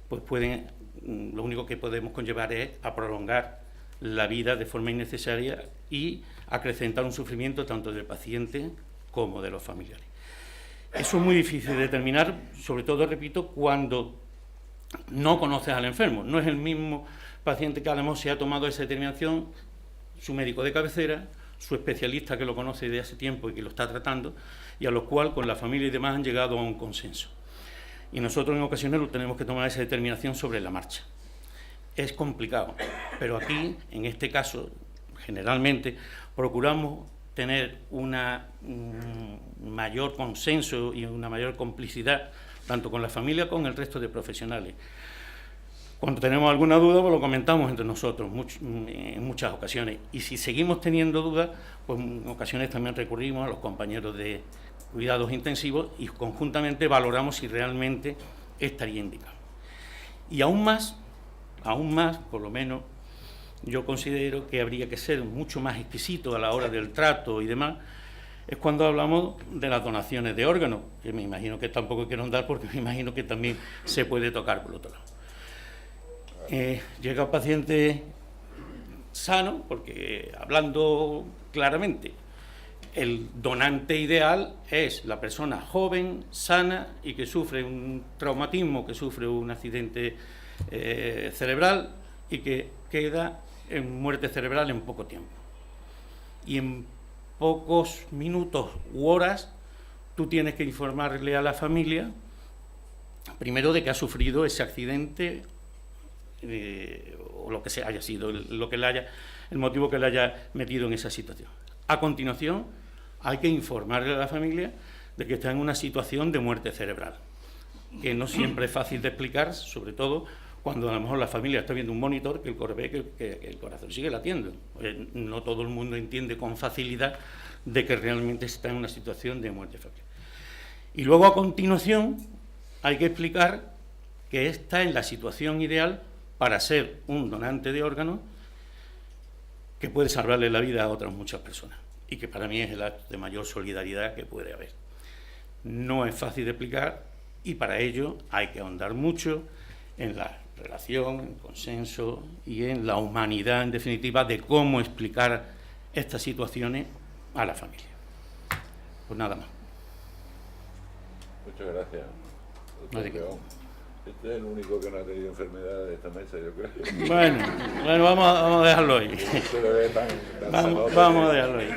pues lo único que podemos conllevar es a prolongar la vida de forma innecesaria y acrecentar un sufrimiento tanto del paciente como de los familiares. Eso es muy difícil de determinar, sobre todo, repito, cuando no conoces al enfermo. No es el mismo paciente que a lo mejor se ha tomado esa determinación, su médico de cabecera, su especialista que lo conoce de hace tiempo y que lo está tratando, y a los cuales con la familia y demás han llegado a un consenso. Y nosotros en ocasiones tenemos que tomar esa determinación sobre la marcha. Es complicado, pero aquí, en este caso, generalmente, procuramos tener un mayor consenso y una mayor complicidad, tanto con la familia como con el resto de profesionales. Cuando tenemos alguna duda, pues lo comentamos entre nosotros en muchas ocasiones. Y si seguimos teniendo dudas, pues en ocasiones también recurrimos a los compañeros de cuidados intensivos y conjuntamente valoramos si realmente estaría indicado. Y aún más, por lo menos, yo considero que habría que ser mucho más exquisito a la hora del trato y demás, es cuando hablamos de las donaciones de órganos, que me imagino que tampoco quiero andar porque me imagino que también se puede tocar por otro lado. Llega un paciente sano, porque hablando claramente, el donante ideal es la persona joven, sana y que sufre un traumatismo, que sufre un accidente cerebral y que queda en muerte cerebral en poco tiempo. Y en pocos minutos u horas tú tienes que informarle a la familia, primero, de que ha sufrido ese accidente o lo que sea, haya sido el motivo que le haya metido en esa situación. A continuación, hay que informarle a la familia de que está en una situación de muerte cerebral, que no siempre es fácil de explicar, sobre todo cuando a lo mejor la familia está viendo un monitor que el corazón sigue latiendo. No todo el mundo entiende con facilidad de que realmente está en una situación de muerte cerebral. Y luego, a continuación, hay que explicar que está en la situación ideal para ser un donante de órganos que puede salvarle la vida a otras muchas personas y que para mí es el acto de mayor solidaridad que puede haber. No es fácil de explicar y para ello hay que ahondar mucho en la relación, en consenso y en la humanidad, en definitiva, de cómo explicar estas situaciones a la familia. Pues nada más. Muchas gracias. No sé qué. Este es el único que no ha tenido enfermedad de esta mesa, yo creo. Bueno, vamos a dejarlo ahí. Vamos a dejarlo ahí.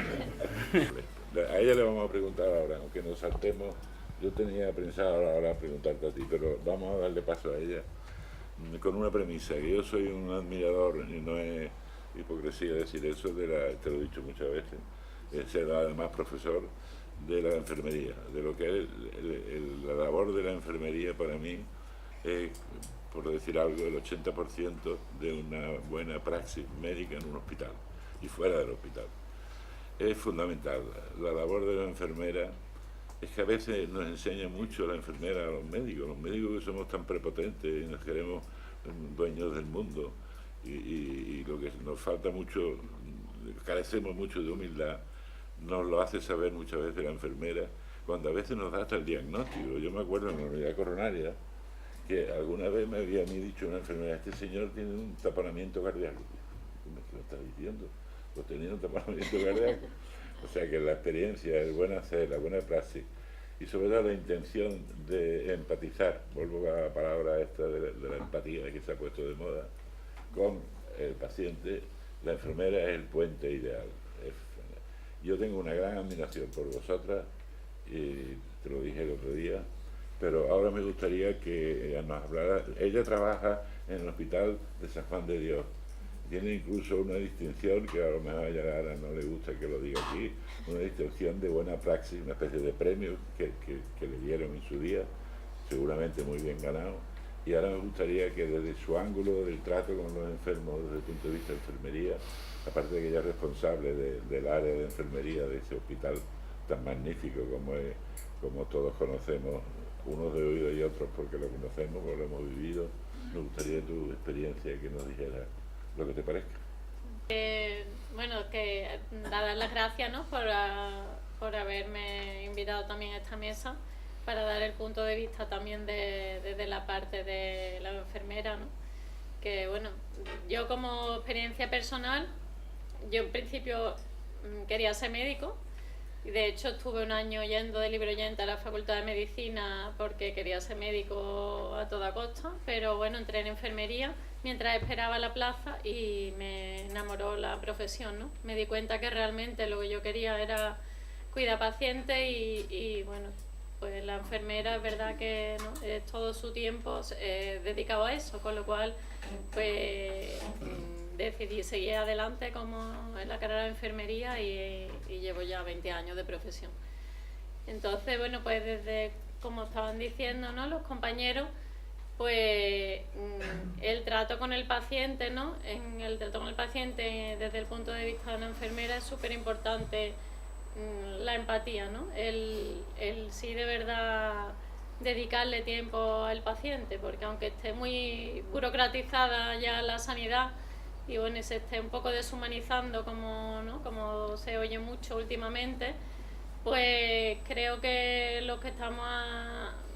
A ella le vamos a preguntar ahora, aunque nos saltemos. Yo tenía pensado ahora preguntarte a ti, pero vamos a darle paso a ella con una premisa, que yo soy un admirador, y no es hipocresía decir eso, te lo he dicho muchas veces, ser además profesor de la enfermería, de lo que es la labor de la enfermería para mí es, por decir algo, el 80% de una buena praxis médica en un hospital y fuera del hospital. Es fundamental. La labor de la enfermera es que a veces nos enseña mucho la enfermera a los médicos que somos tan prepotentes y nos queremos dueños del mundo y lo que nos falta mucho carecemos mucho de humildad, nos lo hace saber muchas veces la enfermera, cuando a veces nos da hasta el diagnóstico. Yo me acuerdo en la unidad coronaria que alguna vez me había a mí dicho una enfermera, este señor tiene un taponamiento cardíaco. ¿Qué me estás diciendo? Pues tenía un taponamiento cardíaco. O sea que la experiencia, el buen hacer, la buena praxis y sobre todo la intención de empatizar, vuelvo a la palabra esta de la empatía que se ha puesto de moda, con el paciente, la enfermera es el puente ideal. Yo tengo una gran admiración por vosotras, y te lo dije el otro día, pero ahora me gustaría que nos hablara. Ella trabaja en el Hospital de San Juan de Dios, tiene incluso una distinción que a lo mejor a ella ahora no le gusta que lo diga aquí, una distinción de buena praxis, una especie de premio que le dieron en su día, seguramente muy bien ganado. Y ahora me gustaría que desde su ángulo del trato con los enfermos, desde el punto de vista de enfermería, aparte de que ella es responsable del área de enfermería de ese hospital tan magnífico como todos conocemos, unos de oído y otros porque lo conocemos, porque lo hemos vivido, me gustaría tu experiencia que nos dijeras lo que te parezca. Bueno, que dar las gracias, ¿no?, por haberme invitado también a esta mesa para dar el punto de vista también desde la parte de la enfermera, ¿no? Que bueno, yo como experiencia personal, yo en principio quería ser médico y de hecho estuve un año yendo de libre oyente a la Facultad de Medicina porque quería ser médico a toda costa, pero bueno, entré en enfermería mientras esperaba la plaza y me enamoró la profesión, ¿no? Me di cuenta que realmente lo que yo quería era cuidar pacientes y bueno, pues la enfermera es verdad que ¿no?, es todo su tiempo dedicado a eso, con lo cual pues decidí seguir adelante como en la carrera de enfermería y llevo ya 20 años de profesión. Entonces, bueno, pues desde, como estaban diciendo, ¿no?, los compañeros, pues el trato con el paciente, ¿no?, en el trato con el paciente desde el punto de vista de una enfermera es súper importante. La empatía, ¿no? El sí de verdad dedicarle tiempo al paciente, porque aunque esté muy burocratizada ya la sanidad y bueno, se esté un poco deshumanizando como se oye mucho últimamente, pues creo que los que estamos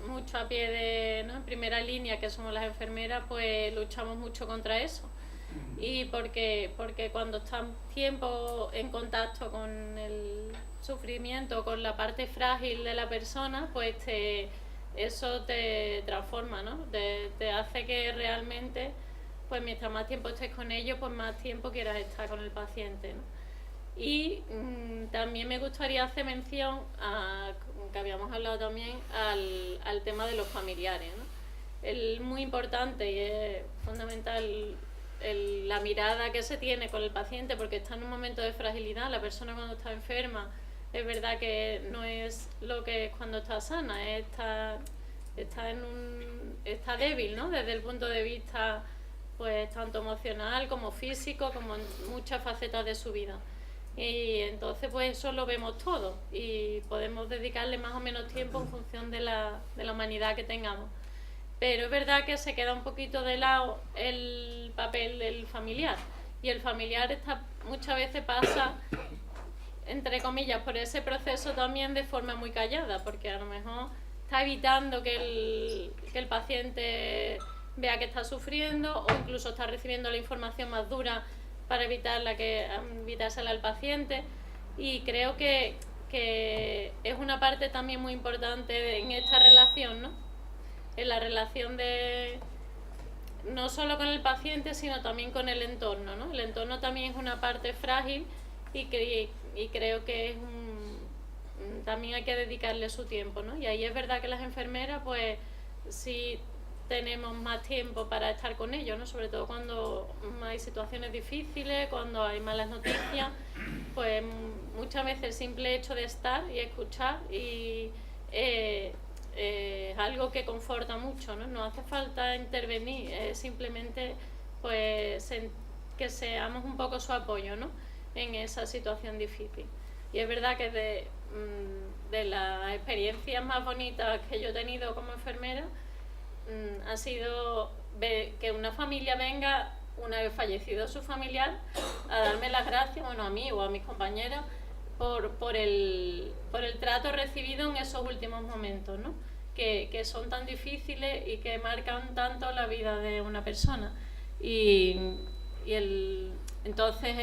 mucho a pie de, ¿no?, en primera línea, que somos las enfermeras, pues luchamos mucho contra eso. Y porque cuando estás tiempo en contacto con el sufrimiento, con la parte frágil de la persona, pues eso te transforma, ¿no? Te hace que realmente, pues mientras más tiempo estés con ellos, pues más tiempo quieras estar con el paciente, ¿no? Y también me gustaría hacer mención que habíamos hablado también al tema de los familiares, ¿no? Es muy importante y es fundamental la mirada que se tiene con el paciente, porque está en un momento de fragilidad. La persona cuando está enferma es verdad que no es lo que es cuando está sana, está débil, ¿no?, desde el punto de vista pues tanto emocional como físico, como en muchas facetas de su vida. Y entonces pues eso lo vemos todo y podemos dedicarle más o menos tiempo en función de la humanidad que tengamos. Pero es verdad que se queda un poquito de lado el papel del familiar, y el familiar muchas veces pasa, entre comillas, por ese proceso también de forma muy callada, porque a lo mejor está evitando que el paciente vea que está sufriendo, o incluso está recibiendo la información más dura para evitársela al paciente. Y creo que es una parte también muy importante en esta relación, ¿no?, en la relación no solo con el paciente, sino también con el entorno, ¿no? El entorno también es una parte frágil y creo que también hay que dedicarle su tiempo, ¿no? Y ahí es verdad que las enfermeras pues sí tenemos más tiempo para estar con ellos, ¿no? Sobre todo cuando hay situaciones difíciles, cuando hay malas noticias, pues muchas veces el simple hecho de estar y escuchar es algo que conforta mucho, ¿no? No hace falta intervenir, simplemente pues que seamos un poco su apoyo, ¿no?, en esa situación difícil. Y es verdad que de las experiencias más bonitas que yo he tenido como enfermera ha sido ver que una familia venga una vez fallecido su familiar, a darme las gracias, bueno, a mí o a mis compañeros, por el trato recibido en esos últimos momentos, ¿no? Que son tan difíciles y que marcan tanto la vida de una persona. Entonces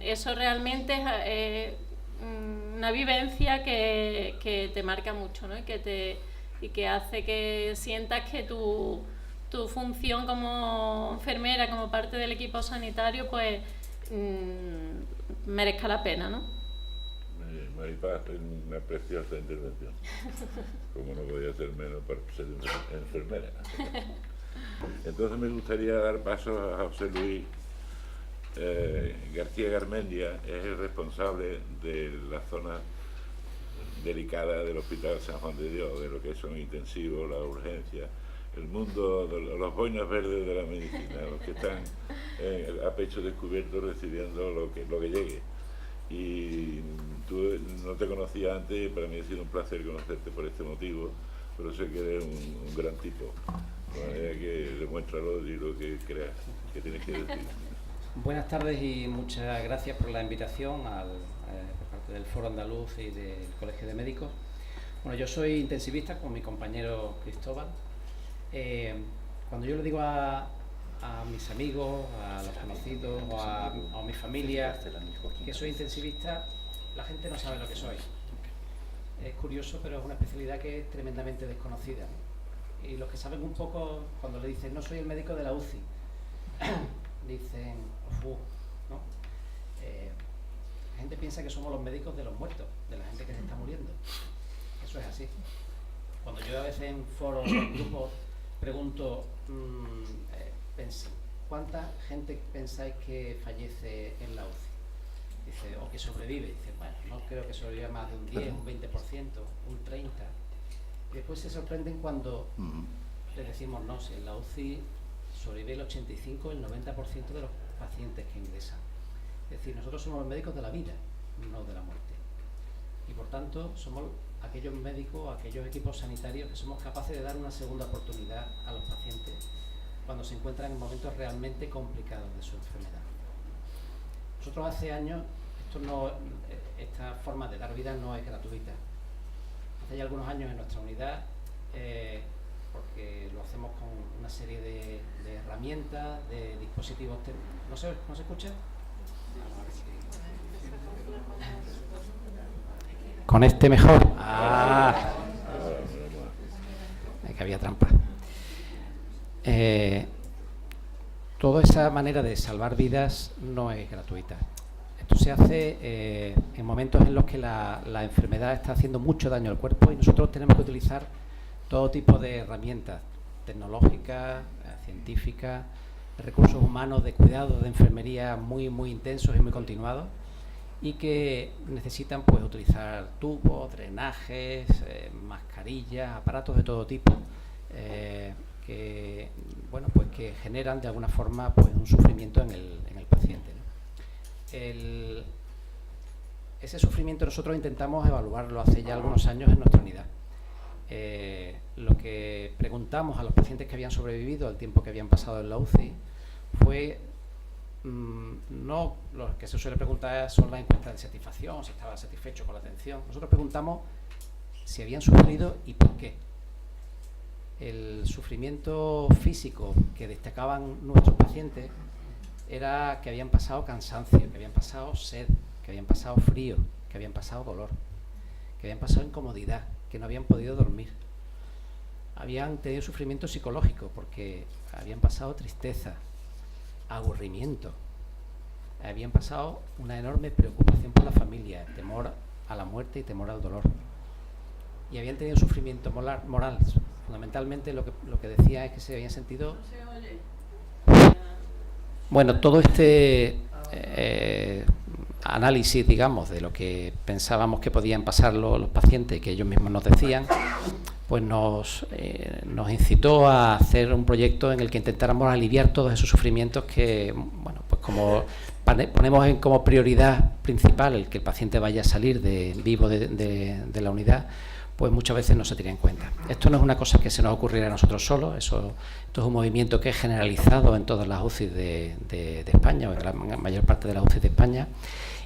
eso realmente es una vivencia que te marca mucho, ¿no? Y que hace que sientas que tu función como enfermera, como parte del equipo sanitario, pues merezca la pena, ¿no? Maripaz, una preciosa intervención. Como no podía ser menos para ser enfermera. Entonces me gustaría dar paso a José Luis García Garmendia. Es el responsable de la zona delicada del Hospital San Juan de Dios, de lo que son intensivos, la urgencia, el mundo de los boinas verdes de la medicina, los que están a pecho descubierto recibiendo lo que llegue. Y tú no te conocía antes y para mí ha sido un placer conocerte por este motivo, pero sé que eres un gran tipo. De manera que demuéstralo y lo que creas que tienes que decir. Buenas tardes y muchas gracias por la invitación por parte del Foro Andaluz y del Colegio de Médicos. Bueno, yo soy intensivista con mi compañero Cristóbal. Cuando yo le digo a mis amigos, a los conocidos o a mi familia que soy intensivista, la gente no sabe lo que soy. Es curioso, pero es una especialidad que es tremendamente desconocida. Y los que saben un poco, cuando le dicen no soy el médico de la UCI, dicen ¿no? La gente piensa que somos los médicos de los muertos, de la gente que se está muriendo. Eso es así. Cuando yo a veces en foros, en grupos, pregunto ¿cuánta gente pensáis que fallece en la UCI? Dice, o que sobrevive. Dice, bueno, no creo que sobreviva más de un 10, un 20%, un 30%. Y después se sorprenden cuando le decimos, no, si en la UCI sobrevive el 85, el 90% de los pacientes que ingresan. Es decir, nosotros somos los médicos de la vida, no de la muerte. Y por tanto, somos aquellos médicos, aquellos equipos sanitarios que somos capaces de dar una segunda oportunidad a los pacientes cuando se encuentran en momentos realmente complicados de su enfermedad. Nosotros hace años, esta forma de dar vida no es gratuita. Hace ya algunos años en nuestra unidad, porque lo hacemos con una serie de herramientas, de dispositivos. ¿No se escucha? Con este mejor. Que había trampa. Toda esa manera de salvar vidas no es gratuita. Esto se hace en momentos en los que la enfermedad está haciendo mucho daño al cuerpo y nosotros tenemos que utilizar todo tipo de herramientas tecnológicas, científicas, recursos humanos de cuidado, de enfermería muy intensos y muy continuados, y que necesitan pues utilizar tubos, drenajes, mascarillas, aparatos de todo tipo, que generan de alguna forma pues un sufrimiento en el paciente, ¿no? Ese sufrimiento nosotros intentamos evaluarlo hace ya algunos años en nuestra unidad. Lo que preguntamos a los pacientes que habían sobrevivido al tiempo que habían pasado en la UCI fue, no lo que se suele preguntar son las encuestas de satisfacción, si estaba satisfecho con la atención. Nosotros preguntamos si habían sufrido y por qué. El sufrimiento físico que destacaban nuestros pacientes era que habían pasado cansancio, que habían pasado sed, que habían pasado frío, que habían pasado dolor, que habían pasado incomodidad, que no habían podido dormir. Habían tenido sufrimiento psicológico porque habían pasado tristeza, aburrimiento, habían pasado una enorme preocupación por la familia, temor a la muerte y temor al dolor. Y habían tenido sufrimiento moral. Fundamentalmente lo que decía es que se habían sentido... Bueno, todo este análisis, digamos, de lo que pensábamos que podían pasar los pacientes, que ellos mismos nos decían, pues nos incitó a hacer un proyecto en el que intentáramos aliviar todos esos sufrimientos que, bueno, pues como ponemos como prioridad principal el que el paciente vaya a salir vivo de la unidad, pues muchas veces no se tiene en cuenta. Esto no es una cosa que se nos ocurriera a nosotros solos, esto es un movimiento que es generalizado en todas las UCI de España, o en la mayor parte de las UCI de España,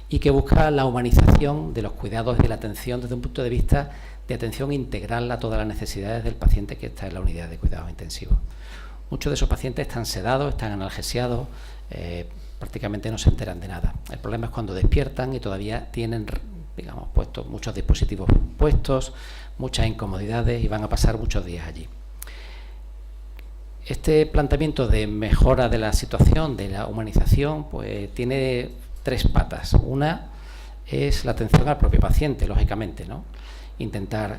y que busca la humanización de los cuidados y de la atención desde un punto de vista de atención integral a todas las necesidades del paciente que está en la unidad de cuidados intensivos. Muchos de esos pacientes están sedados, están analgesiados, prácticamente no se enteran de nada. El problema es cuando despiertan y todavía tienen, digamos, puestos muchos dispositivos puestos, muchas incomodidades y van a pasar muchos días allí. Este planteamiento de mejora de la situación, de la humanización, pues tiene 3 patas. Una es la atención al propio paciente, lógicamente, ¿no? Intentar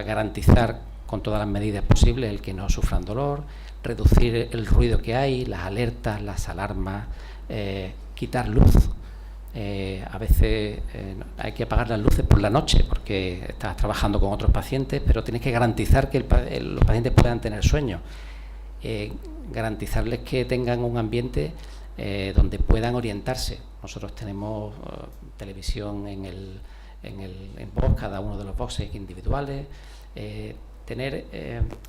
garantizar con todas las medidas posibles el que no sufran dolor, reducir el ruido que hay, las alertas, las alarmas, quitar luz. A veces hay que apagar las luces por la noche porque estás trabajando con otros pacientes, pero tienes que garantizar que los pacientes puedan tener sueño. Garantizarles que tengan un ambiente donde puedan orientarse. Nosotros tenemos televisión en box, cada uno de los boxes individuales.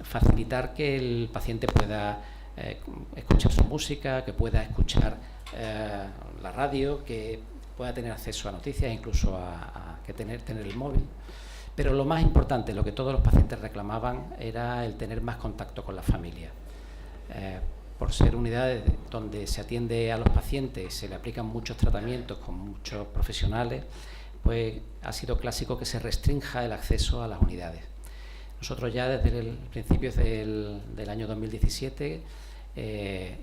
Facilitar que el paciente pueda escuchar su música, que pueda escuchar la radio, que pueda tener acceso a noticias, incluso a tener el móvil. Pero lo más importante, lo que todos los pacientes reclamaban, era el tener más contacto con la familia. Por ser unidades donde se atiende a los pacientes, se le aplican muchos tratamientos con muchos profesionales, pues ha sido clásico que se restrinja el acceso a las unidades. Nosotros ya desde el principio del año 2017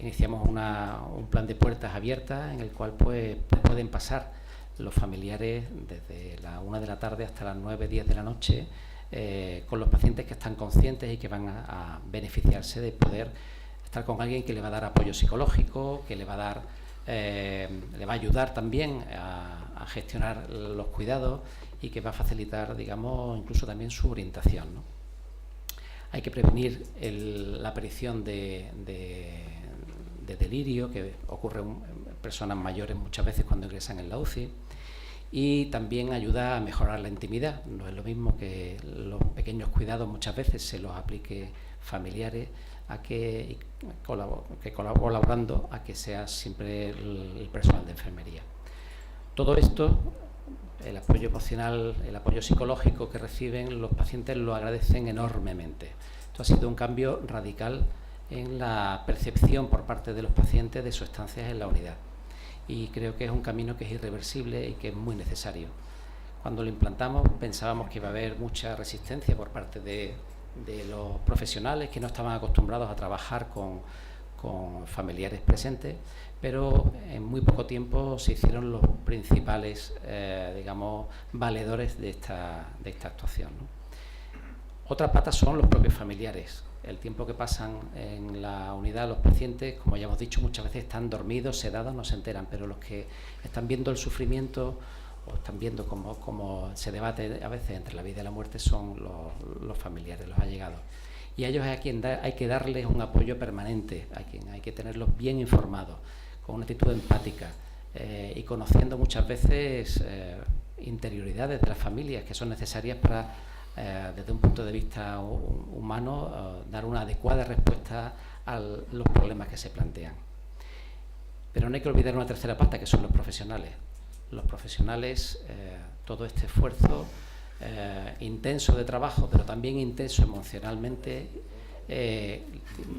iniciamos un plan de puertas abiertas en el cual pues pueden pasar los familiares desde la 1 de la tarde hasta las 9, 10 de la noche con los pacientes que están conscientes y que van a beneficiarse de poder estar con alguien que le va a dar apoyo psicológico, que le va a ayudar también a gestionar los cuidados y que va a facilitar, digamos, incluso también su orientación, ¿no? Hay que prevenir la aparición de delirio, que ocurre en personas mayores muchas veces cuando ingresan en la UCI, y también ayuda a mejorar la intimidad. No es lo mismo que los pequeños cuidados muchas veces se los aplique familiares colaborando a que sea siempre el personal de enfermería. Todo esto, el apoyo emocional, el apoyo psicológico que reciben los pacientes lo agradecen enormemente. Esto ha sido un cambio radical en la percepción por parte de los pacientes de sus estancias en la unidad. Y creo que es un camino que es irreversible y que es muy necesario. Cuando lo implantamos pensábamos que iba a haber mucha resistencia por parte de los profesionales que no estaban acostumbrados a trabajar con familiares presentes, pero en muy poco tiempo se hicieron los principales, digamos, valedores de esta actuación, ¿no? Otra pata son los propios familiares. El tiempo que pasan en la unidad los pacientes, como ya hemos dicho, muchas veces están dormidos, sedados, no se enteran, pero los que están viendo el sufrimiento o están viendo cómo se debate a veces entre la vida y la muerte son los familiares, los allegados. Y a ellos hay que darles un apoyo permanente, hay que tenerlos bien informados, con una actitud empática y conociendo muchas veces interioridades de las familias que son necesarias para, desde un punto de vista humano, dar una adecuada respuesta a los problemas que se plantean. Pero no hay que olvidar una tercera pata, que son los profesionales. Los profesionales, todo este esfuerzo intenso de trabajo, pero también intenso emocionalmente,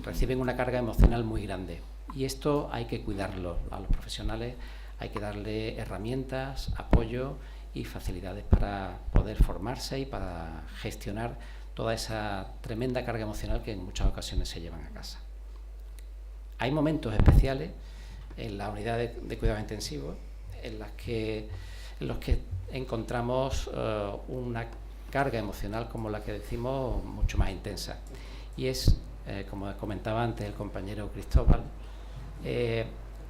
reciben una carga emocional muy grande. Y esto hay que cuidarlo. A los profesionales hay que darle herramientas, apoyo y facilidades para poder formarse y para gestionar toda esa tremenda carga emocional que en muchas ocasiones se llevan a casa. Hay momentos especiales en la unidad de cuidados intensivos en los que encontramos una carga emocional, como la que decimos, mucho más intensa. Y es, como comentaba antes el compañero Cristóbal,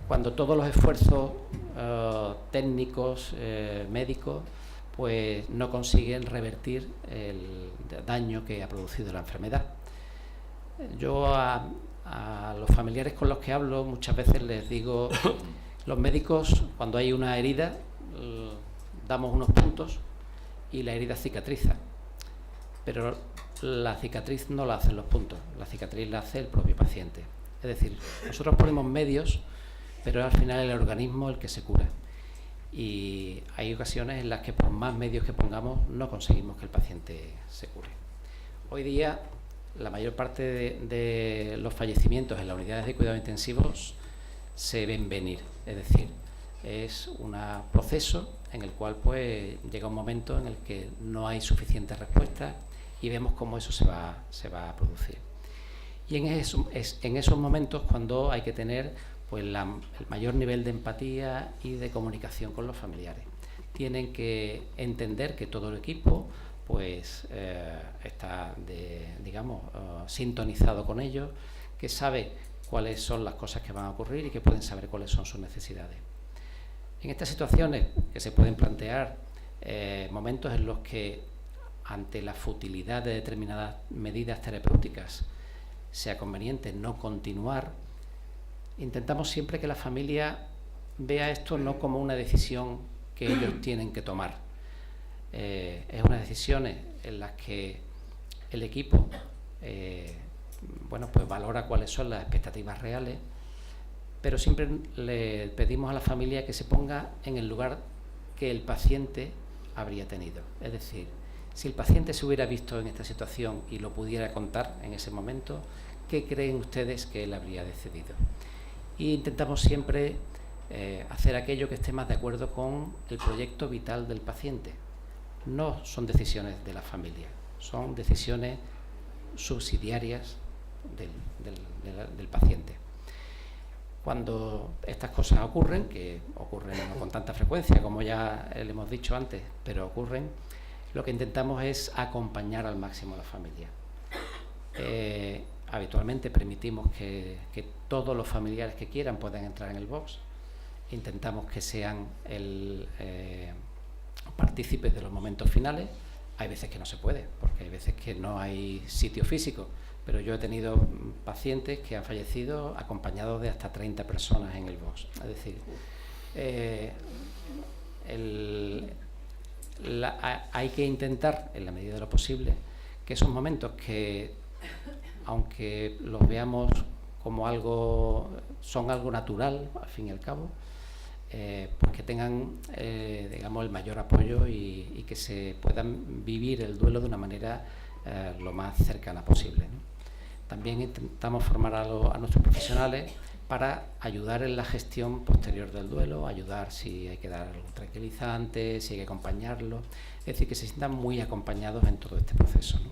cuando todos los esfuerzos técnicos, médicos, pues no consiguen revertir el daño que ha producido la enfermedad. Yo a los familiares con los que hablo muchas veces les digo, los médicos, cuando hay una herida, damos unos puntos y la herida cicatriza. pero la cicatriz no la hacen los puntos, la cicatriz la hace el propio paciente. Es decir, nosotros ponemos medios, pero es al final el organismo el que se cura. Y hay ocasiones en las que por más medios que pongamos no conseguimos que el paciente se cure. Hoy día la mayor parte de los fallecimientos en las unidades de cuidados intensivos se ven venir, es decir, es un proceso en el cual pues llega un momento en el que no hay suficientes respuestas y vemos cómo eso se va a producir. Y en esos momentos cuando hay que tener pues el mayor nivel de empatía y de comunicación con los familiares. Tienen que entender que todo el equipo pues está sintonizado con ellos, que sabe cuáles son las cosas que van a ocurrir y que pueden saber cuáles son sus necesidades. En estas situaciones que se pueden plantear momentos en los que ante la futilidad de determinadas medidas terapéuticas sea conveniente no continuar, intentamos siempre que la familia vea esto no como una decisión que ellos tienen que tomar. Es unas decisiones en las que el equipo pues valora cuáles son las expectativas reales, pero siempre le pedimos a la familia que se ponga en el lugar que el paciente habría tenido. Es decir, si el paciente se hubiera visto en esta situación y lo pudiera contar en ese momento, ¿qué creen ustedes que él habría decidido? Y intentamos siempre hacer aquello que esté más de acuerdo con el proyecto vital del paciente. No son decisiones de la familia, son decisiones subsidiarias del paciente. Cuando estas cosas ocurren, que ocurren no con tanta frecuencia como ya le hemos dicho antes, pero ocurren, lo que intentamos es acompañar al máximo a la familia. Habitualmente permitimos que todos los familiares que quieran puedan entrar en el box. Intentamos que sean partícipes de los momentos finales. Hay veces que no se puede, porque hay veces que no hay sitio físico, pero yo he tenido pacientes que han fallecido acompañados de hasta 30 personas en el box. Es decir, hay que intentar, en la medida de lo posible, que esos momentos que, aunque los veamos como son algo natural, al fin y al cabo, pues que tengan el mayor apoyo y que se puedan vivir el duelo de una manera lo más cercana posible, ¿no? También intentamos formar a nuestros profesionales para ayudar en la gestión posterior del duelo, ayudar si hay que dar algún tranquilizante, si hay que acompañarlo, es decir, que se sientan muy acompañados en todo este proceso, ¿no?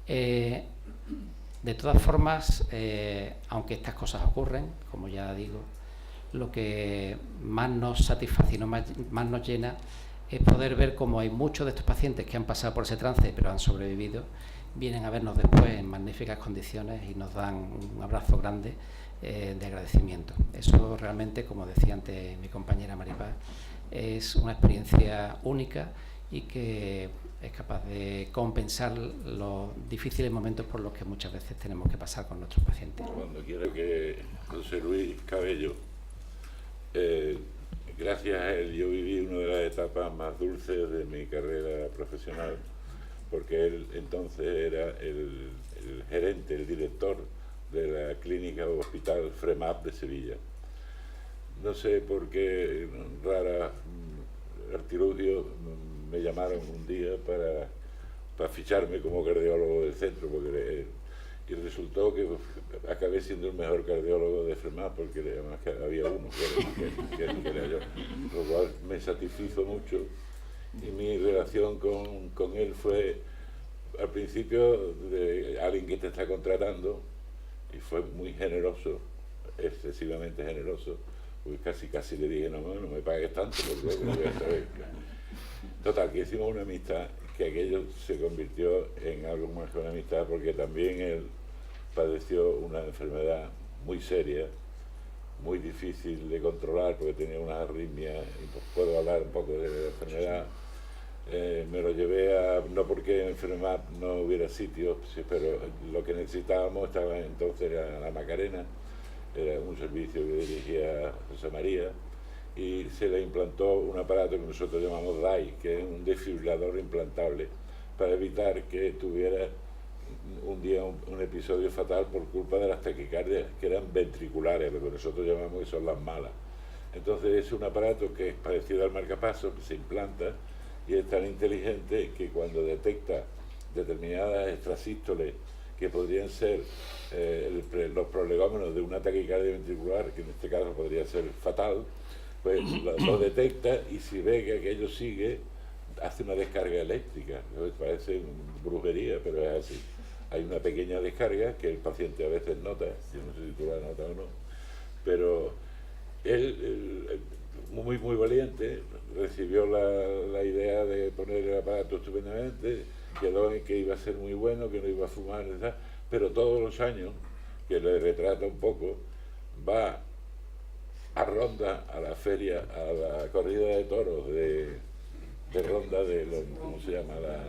De todas formas, aunque estas cosas ocurren, como ya digo, lo que más nos satisface y más nos llena es poder ver cómo hay muchos de estos pacientes que han pasado por ese trance pero han sobrevivido, vienen a vernos después en magníficas condiciones y nos dan un abrazo grande de agradecimiento. Eso realmente, como decía antes mi compañera Maripaz, es una experiencia única y que es capaz de compensar los difíciles momentos por los que muchas veces tenemos que pasar con nuestros pacientes. Cuando quiero que José Luis Cabello, gracias a él yo viví una de las etapas más dulces de mi carrera profesional, porque él entonces era el gerente, el director de la clínica o hospital FREMAP de Sevilla. No sé por qué rara artilugio me llamaron un día para ficharme como cardiólogo del centro, y resultó que acabé siendo el mejor cardiólogo de FREMAP, porque además que había uno que era yo, lo cual me satisfizo mucho. Y mi relación con él fue al principio de alguien que te está contratando, y fue muy generoso, excesivamente generoso, pues casi le dije, no me pagues tanto porque lo voy a saber. Total, que hicimos una amistad, que aquello se convirtió en algo más que una amistad, porque también él padeció una enfermedad muy seria, muy difícil de controlar, porque tenía unas arritmias, y pues puedo hablar un poco de la enfermedad. Me lo llevé no porque en FREMAP no hubiera sitios, sí, pero lo que necesitábamos estaba entonces era la Macarena, era un servicio que dirigía José María, y se le implantó un aparato que nosotros llamamos DAI, que es un desfibrilador implantable, para evitar que tuviera un día un episodio fatal por culpa de las taquicardias, que eran ventriculares, lo que nosotros llamamos que son las malas. Entonces es un aparato que es parecido al marcapasos, que se implanta y es tan inteligente que cuando detecta determinadas extrasístoles que podrían ser los prolegómenos de una taquicardia ventricular, que en este caso podría ser fatal, pues lo detecta, y si ve que aquello sigue, hace una descarga eléctrica. Parece brujería, pero es así. Hay una pequeña descarga que el paciente a veces nota, yo no sé si tú la notas o no, pero él muy valiente, recibió la idea de poner el aparato estupendamente, quedó en que iba a ser muy bueno, que no iba a fumar, etc. Pero todos los años, que le retrata un poco, va a Ronda, a la feria, a la corrida de toros de Ronda, ¿cómo se llama? La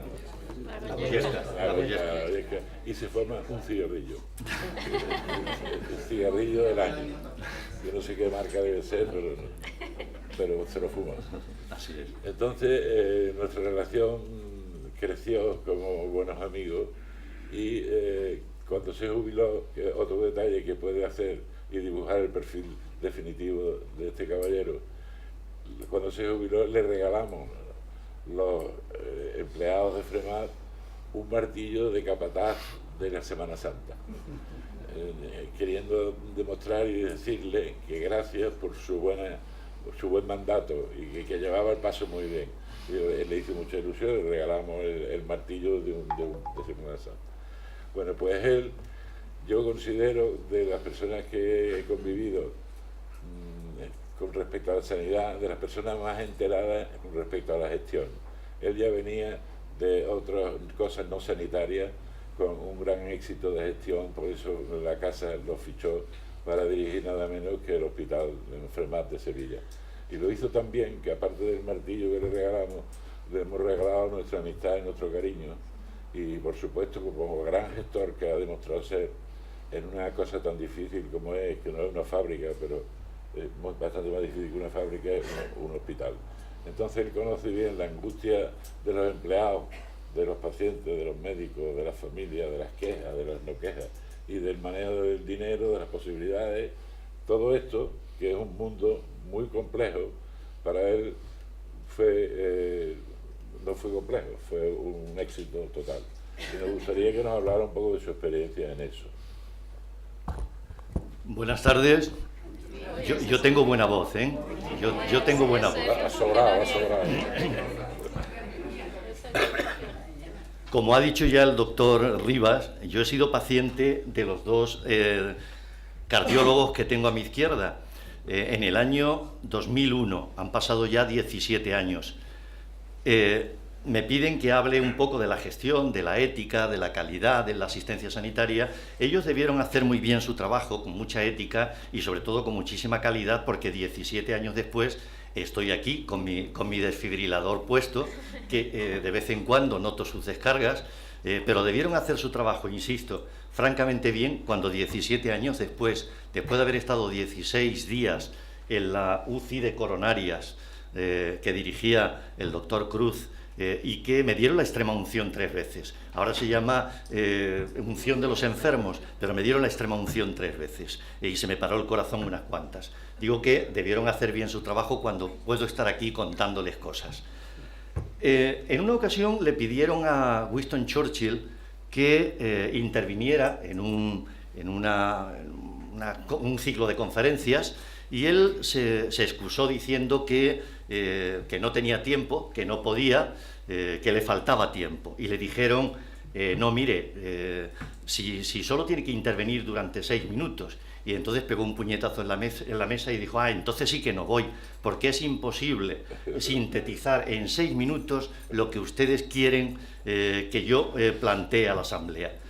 Valleca, y se forma un cigarrillo. El cigarrillo del año. Yo no sé qué marca debe ser, pero se lo fuma. Así es. Entonces, nuestra relación creció como buenos amigos, y cuando se jubiló, que otro detalle que puede hacer y dibujar el perfil definitivo de este caballero, cuando se jubiló le regalamos los empleados de FREMAT un martillo de capataz de la Semana Santa, queriendo demostrar y decirle que gracias por su buen mandato y que llevaba el paso muy bien. Y le hizo mucha ilusión, le regalamos el martillo de Semana Santa. Bueno, pues él, yo considero, de las personas que he convivido con respecto a la sanidad, de las personas más enteradas con respecto a la gestión. Él ya venía de otras cosas no sanitarias con un gran éxito de gestión, por eso la casa lo fichó para dirigir nada menos que el Hospital FREMAT de Sevilla. Y lo hizo tan bien que, aparte del martillo que le regalamos, le hemos regalado nuestra amistad y nuestro cariño, y por supuesto como gran gestor que ha demostrado ser en una cosa tan difícil como es, que no es una fábrica, pero es bastante más difícil que una fábrica, es un hospital. Entonces él conoce bien la angustia de los empleados, de los pacientes, de los médicos, de las familias, de las quejas, de las no quejas, y del manejo del dinero, de las posibilidades. Todo esto, que es un mundo muy complejo, para él no fue complejo, fue un éxito total. Y nos gustaría que nos hablara un poco de su experiencia en eso. Buenas tardes. Yo tengo buena voz, ¿eh? Yo tengo buena voz. Ha sobrado. Como ha dicho ya el doctor Rivas, yo he sido paciente de los dos cardiólogos que tengo a mi izquierda. En el año 2001, han pasado ya 17 años. Me piden que hable un poco de la gestión, de la ética, de la calidad, de la asistencia sanitaria. Ellos debieron hacer muy bien su trabajo, con mucha ética y sobre todo con muchísima calidad, porque 17 años después estoy aquí con mi desfibrilador puesto, que de vez en cuando noto sus descargas, pero debieron hacer su trabajo, insisto, francamente bien, cuando 17 años después de haber estado 16 días en la UCI de coronarias que dirigía el doctor Cruz, y que me dieron la extrema unción 3 veces. Ahora se llama unción de los enfermos, pero me dieron la extrema unción 3 veces y se me paró el corazón unas cuantas. Digo que debieron hacer bien su trabajo cuando puedo estar aquí contándoles cosas. En una ocasión le pidieron a Winston Churchill que interviniera en un ciclo de conferencias, y él se excusó diciendo que no tenía tiempo, que no podía, que le faltaba tiempo. Y le dijeron, no, mire, si solo tiene que intervenir durante 6 minutos. Y entonces pegó un puñetazo en la mesa y dijo, entonces sí que no voy, porque es imposible sintetizar en 6 minutos lo que ustedes quieren que yo plantee a la Asamblea.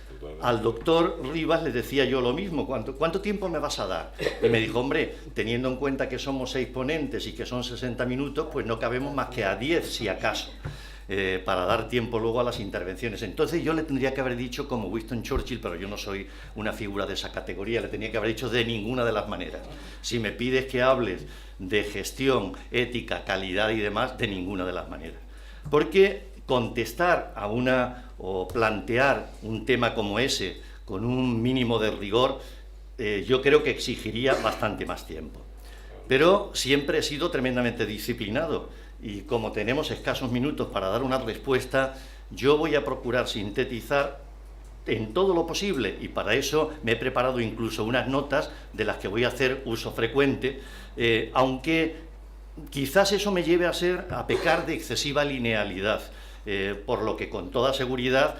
Al doctor Rivas le decía yo lo mismo, ¿cuánto tiempo me vas a dar? Y me dijo, hombre, teniendo en cuenta que somos 6 ponentes y que son 60 minutos, pues no cabemos más que a 10, si acaso, para dar tiempo luego a las intervenciones. Entonces yo le tendría que haber dicho como Winston Churchill, pero yo no soy una figura de esa categoría, le tenía que haber dicho de ninguna de las maneras. Si me pides que hables de gestión, ética, calidad y demás, de ninguna de las maneras. Porque contestar a o plantear un tema como ese con un mínimo de rigor, yo creo que exigiría bastante más tiempo. Pero siempre he sido tremendamente disciplinado y como tenemos escasos minutos para dar una respuesta, yo voy a procurar sintetizar en todo lo posible, y para eso me he preparado incluso unas notas de las que voy a hacer uso frecuente, aunque quizás eso me lleve a pecar de excesiva linealidad, por lo que con toda seguridad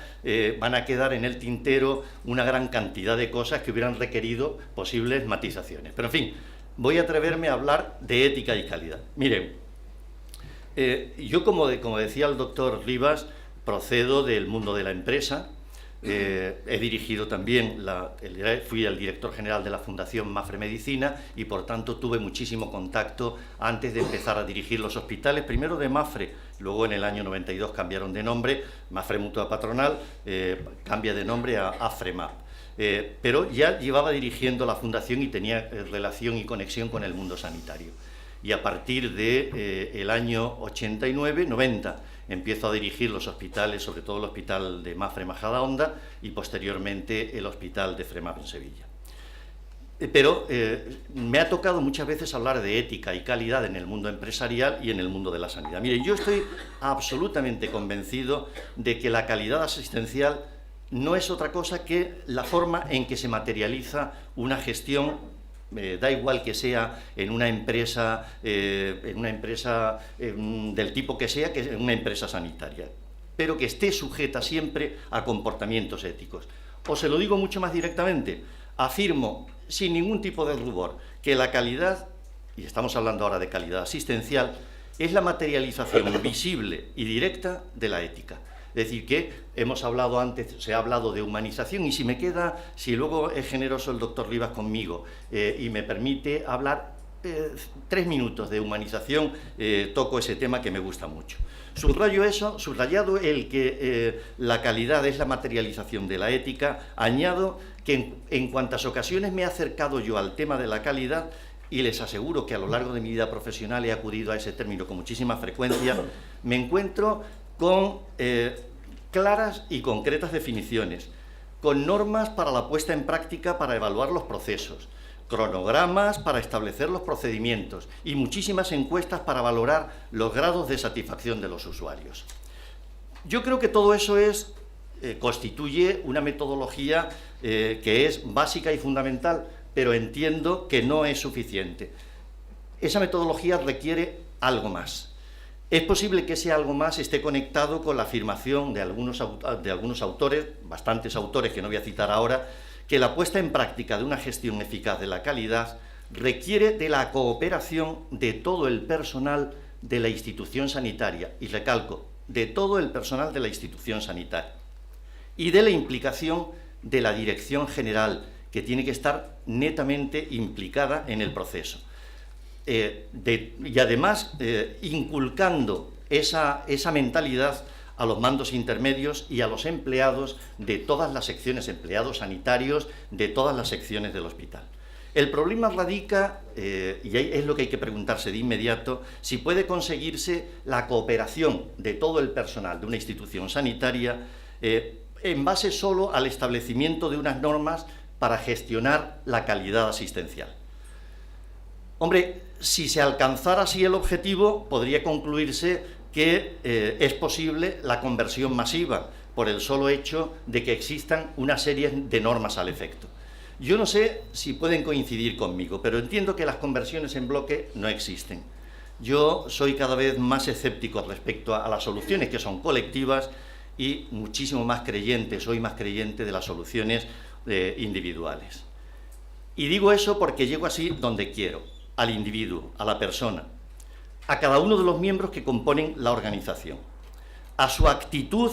van a quedar en el tintero una gran cantidad de cosas que hubieran requerido posibles matizaciones. Pero en fin, voy a atreverme a hablar de ética y calidad. Miren, yo como decía el doctor Rivas, procedo del mundo de la empresa. He dirigido también, fui el director general de la Fundación Mafre Medicina y por tanto tuve muchísimo contacto antes de empezar a dirigir los hospitales, primero de Mafre, luego en el año 92 cambiaron de nombre, Mafre Mutua Patronal cambia de nombre a AFREMAP. Pero ya llevaba dirigiendo la fundación y tenía relación y conexión con el mundo sanitario. Y a partir del año 89-90 empiezo a dirigir los hospitales, sobre todo el hospital de Mafre Majadahonda y posteriormente el hospital de FREMAP en Sevilla. Pero me ha tocado muchas veces hablar de ética y calidad en el mundo empresarial y en el mundo de la sanidad. Mire, yo estoy absolutamente convencido de que la calidad asistencial no es otra cosa que la forma en que se materializa una gestión, da igual que sea en una empresa del tipo que sea en una empresa sanitaria, pero que esté sujeta siempre a comportamientos éticos. O se lo digo mucho más directamente, afirmo sin ningún tipo de rubor que la calidad, y estamos hablando ahora de calidad asistencial, es la materialización visible y directa de la ética. Es decir, que hemos hablado antes, se ha hablado de humanización, y si luego es generoso el doctor Rivas conmigo y me permite hablar 3 minutos de humanización, toco ese tema que me gusta mucho. Subrayado el que la calidad es la materialización de la ética, añado que en cuantas ocasiones me he acercado yo al tema de la calidad, y les aseguro que a lo largo de mi vida profesional he acudido a ese término con muchísima frecuencia, me encuentro con claras y concretas definiciones, con normas para la puesta en práctica para evaluar los procesos, cronogramas para establecer los procedimientos y muchísimas encuestas para valorar los grados de satisfacción de los usuarios. Yo creo que todo eso constituye una metodología que es básica y fundamental, pero entiendo que no es suficiente. Esa metodología requiere algo más. Es posible que ese algo más esté conectado con la afirmación de algunos autores, bastantes autores que no voy a citar ahora, que la puesta en práctica de una gestión eficaz de la calidad requiere de la cooperación de todo el personal de la institución sanitaria, y recalco, de todo el personal de la institución sanitaria, y de la implicación de la dirección general, que tiene que estar netamente implicada en el proceso. Y además inculcando esa mentalidad a los mandos intermedios y a los empleados de todas las secciones, empleados sanitarios de todas las secciones del hospital. El problema radica, y es lo que hay que preguntarse de inmediato, si puede conseguirse la cooperación de todo el personal de una institución sanitaria en base solo al establecimiento de unas normas para gestionar la calidad asistencial. Hombre, si se alcanzara así el objetivo, podría concluirse que es posible la conversión masiva por el solo hecho de que existan una serie de normas al efecto. Yo no sé si pueden coincidir conmigo, pero entiendo que las conversiones en bloque no existen. Yo soy cada vez más escéptico respecto a las soluciones que son colectivas y muchísimo más creyente, soy más creyente de las soluciones individuales. Y digo eso porque llego así donde quiero, al individuo, a la persona, a cada uno de los miembros que componen la organización, a su actitud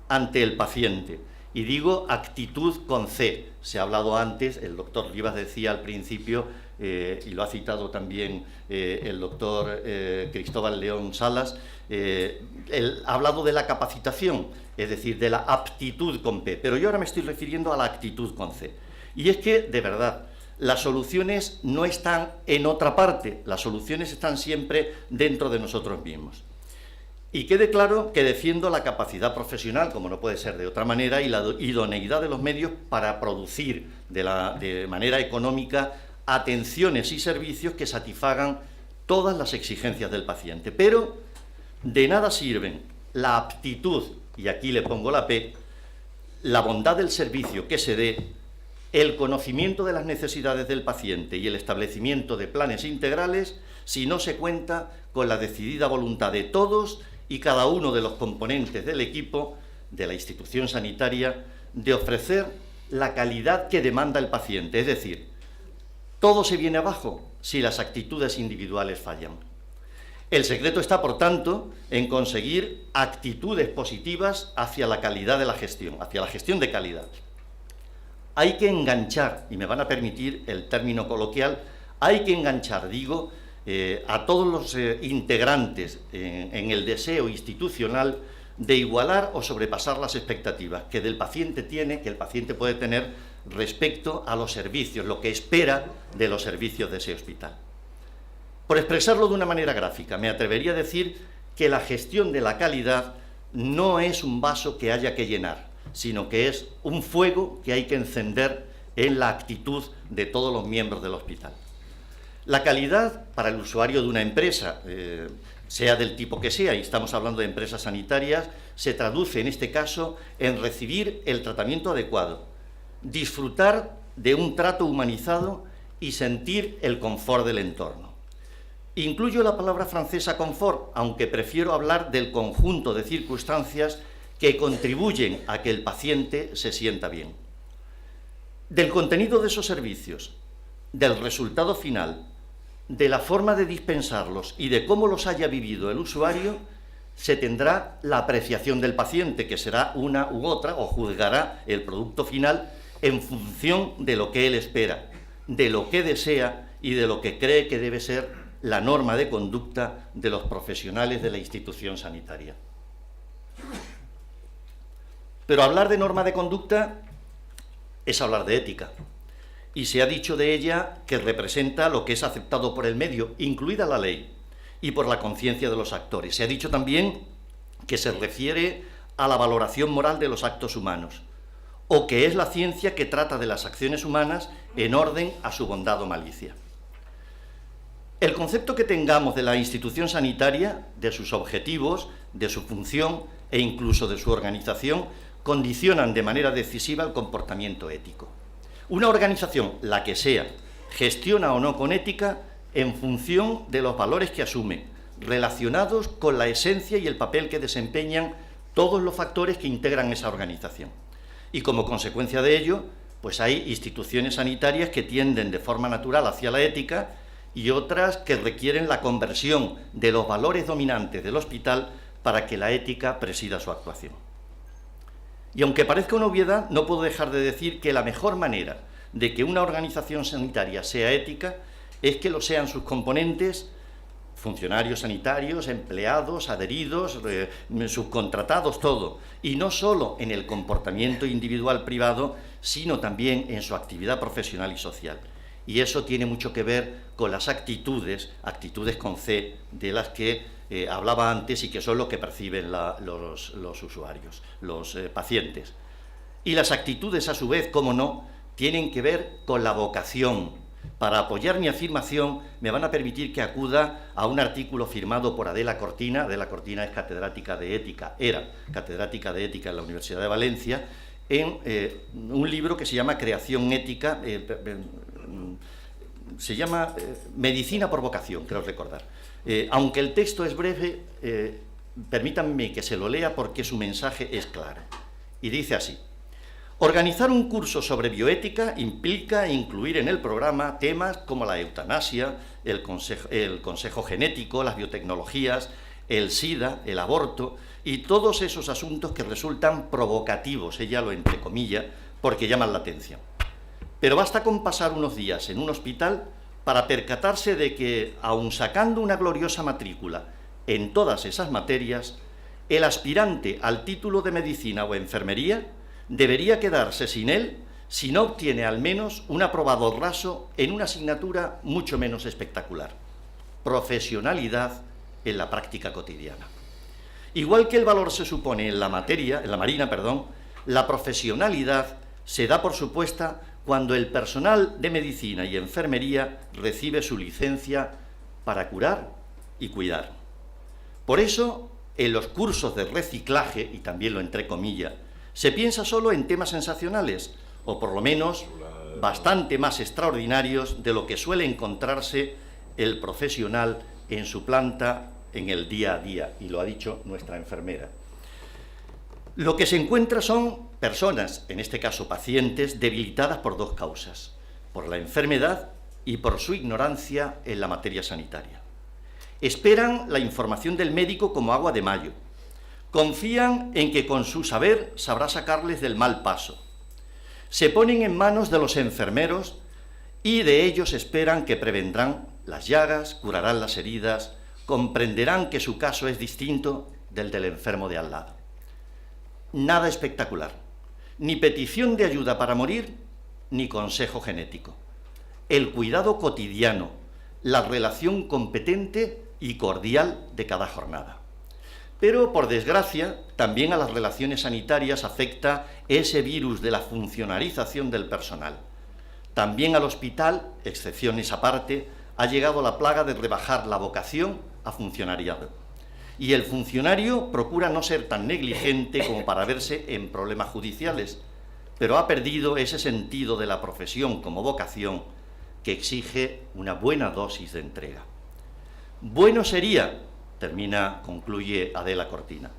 ante el paciente, y digo actitud con C. Se ha hablado antes, el doctor Rivas decía al principio, y lo ha citado también el doctor Cristóbal León Salas, ha hablado de la capacitación, es decir, de la aptitud con P, pero yo ahora me estoy refiriendo a la actitud con C. Y es que, de verdad, las soluciones no están en otra parte, las soluciones están siempre dentro de nosotros mismos. Y quede claro que defiendo la capacidad profesional, como no puede ser de otra manera, y la idoneidad de los medios para producir de manera económica atenciones y servicios que satisfagan todas las exigencias del paciente. Pero de nada sirven la aptitud, y aquí le pongo la P, la bondad del servicio que se dé, el conocimiento de las necesidades del paciente y el establecimiento de planes integrales si no se cuenta con la decidida voluntad de todos y cada uno de los componentes del equipo de la institución sanitaria de ofrecer la calidad que demanda el paciente. Es decir, todo se viene abajo si las actitudes individuales fallan. El secreto está, por tanto, en conseguir actitudes positivas hacia la calidad de la gestión, hacia la gestión de calidad. Hay que enganchar, y me van a permitir el término coloquial, hay que enganchar, digo, a todos los integrantes en el deseo institucional de igualar o sobrepasar las expectativas que el paciente puede tener respecto a los servicios, lo que espera de los servicios de ese hospital. Por expresarlo de una manera gráfica, me atrevería a decir que la gestión de la calidad no es un vaso que haya que llenar, sino que es un fuego que hay que encender en la actitud de todos los miembros del hospital. La calidad para el usuario de una empresa, sea del tipo que sea, y estamos hablando de empresas sanitarias, se traduce en este caso en recibir el tratamiento adecuado, disfrutar de un trato humanizado y sentir el confort del entorno. Incluyo la palabra francesa confort, aunque prefiero hablar del conjunto de circunstancias que contribuyen a que el paciente se sienta bien. Del contenido de esos servicios, del resultado final, de la forma de dispensarlos y de cómo los haya vivido el usuario, se tendrá la apreciación del paciente, que será una u otra, o juzgará el producto final en función de lo que él espera, de lo que desea y de lo que cree que debe ser la norma de conducta de los profesionales de la institución sanitaria. Pero hablar de norma de conducta es hablar de ética. Y se ha dicho de ella que representa lo que es aceptado por el medio, incluida la ley, y por la conciencia de los actores. Se ha dicho también que se refiere a la valoración moral de los actos humanos, o que es la ciencia que trata de las acciones humanas en orden a su bondad o malicia. El concepto que tengamos de la institución sanitaria, de sus objetivos, de su función e incluso de su organización, condicionan de manera decisiva el comportamiento ético. Una organización, la que sea, gestiona o no con ética en función de los valores que asume, relacionados con la esencia y el papel que desempeñan todos los factores que integran esa organización. Y como consecuencia de ello, pues hay instituciones sanitarias que tienden de forma natural hacia la ética y otras que requieren la conversión de los valores dominantes del hospital para que la ética presida su actuación. Y aunque parezca una obviedad, no puedo dejar de decir que la mejor manera de que una organización sanitaria sea ética es que lo sean sus componentes, funcionarios sanitarios, empleados, adheridos, subcontratados, todo, y no solo en el comportamiento individual privado, sino también en su actividad profesional y social. Y eso tiene mucho que ver con las actitudes con C, de las que hablaba antes y que son lo que perciben los usuarios, los pacientes. Y las actitudes, a su vez, como no, tienen que ver con la vocación. Para apoyar mi afirmación, me van a permitir que acuda a un artículo firmado por Adela Cortina. Adela Cortina es catedrática de Ética, era catedrática de Ética en la Universidad de Valencia, en un libro que se llama Creación Ética, se llama Medicina por vocación, creo recordar. Aunque el texto es breve, permítanme que se lo lea porque su mensaje es claro. Y dice así: organizar un curso sobre bioética implica incluir en el programa temas como la eutanasia, el consejo genético, las biotecnologías, el SIDA, el aborto y todos esos asuntos que resultan provocativos, ella lo entrecomilla, porque llaman la atención. Pero basta con pasar unos días en un hospital para percatarse de que, aun sacando una gloriosa matrícula en todas esas materias, el aspirante al título de medicina o enfermería debería quedarse sin él si no obtiene al menos un aprobado raso en una asignatura mucho menos espectacular: profesionalidad en la práctica cotidiana. Igual que el valor se supone en la marina, la profesionalidad se da por supuesta cuando el personal de medicina y enfermería recibe su licencia para curar y cuidar. Por eso, en los cursos de reciclaje, y también lo entre comillas, se piensa solo en temas sensacionales, o por lo menos bastante más extraordinarios de lo que suele encontrarse el profesional en su planta en el día a día, y lo ha dicho nuestra enfermera. Lo que se encuentra son personas, en este caso pacientes, debilitadas por dos causas, por la enfermedad y por su ignorancia en la materia sanitaria. Esperan la información del médico como agua de mayo. Confían en que con su saber sabrá sacarles del mal paso. Se ponen en manos de los enfermeros y de ellos esperan que prevendrán las llagas, curarán las heridas, comprenderán que su caso es distinto del enfermo de al lado. Nada espectacular, ni petición de ayuda para morir, ni consejo genético. El cuidado cotidiano, la relación competente y cordial de cada jornada. Pero, por desgracia, también a las relaciones sanitarias afecta ese virus de la funcionarización del personal. También al hospital, excepciones aparte, ha llegado la plaga de rebajar la vocación a funcionariado. Y el funcionario procura no ser tan negligente como para verse en problemas judiciales, pero ha perdido ese sentido de la profesión como vocación que exige una buena dosis de entrega. Bueno sería, concluye Adela Cortina,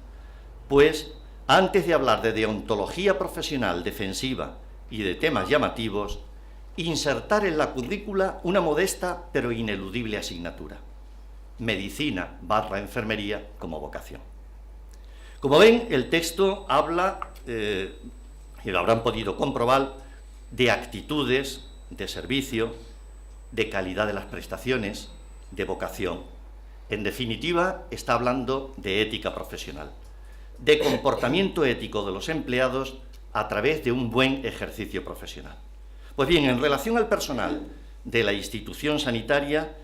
pues antes de hablar de deontología profesional defensiva y de temas llamativos, insertar en la currícula una modesta pero ineludible asignatura: medicina/enfermería como vocación. Como ven, el texto habla, y lo habrán podido comprobar, de actitudes, de servicio, de calidad de las prestaciones, de vocación. En definitiva, está hablando de ética profesional, de comportamiento ético de los empleados a través de un buen ejercicio profesional. Pues bien, en relación al personal de la institución sanitaria,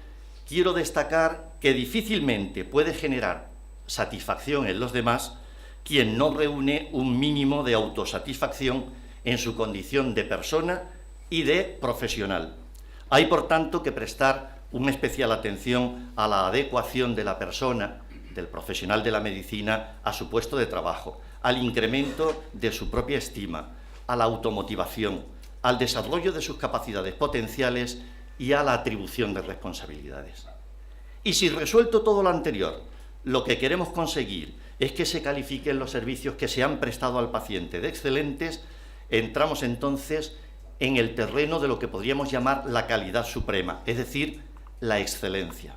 quiero destacar que difícilmente puede generar satisfacción en los demás quien no reúne un mínimo de autosatisfacción en su condición de persona y de profesional. Hay, por tanto, que prestar una especial atención a la adecuación de la persona, del profesional de la medicina, a su puesto de trabajo, al incremento de su propia estima, a la automotivación, al desarrollo de sus capacidades potenciales y a la atribución de responsabilidades. Y si resuelto todo lo anterior, lo que queremos conseguir es que se califiquen los servicios que se han prestado al paciente de excelentes, entramos entonces en el terreno de lo que podríamos llamar la calidad suprema, es decir, la excelencia.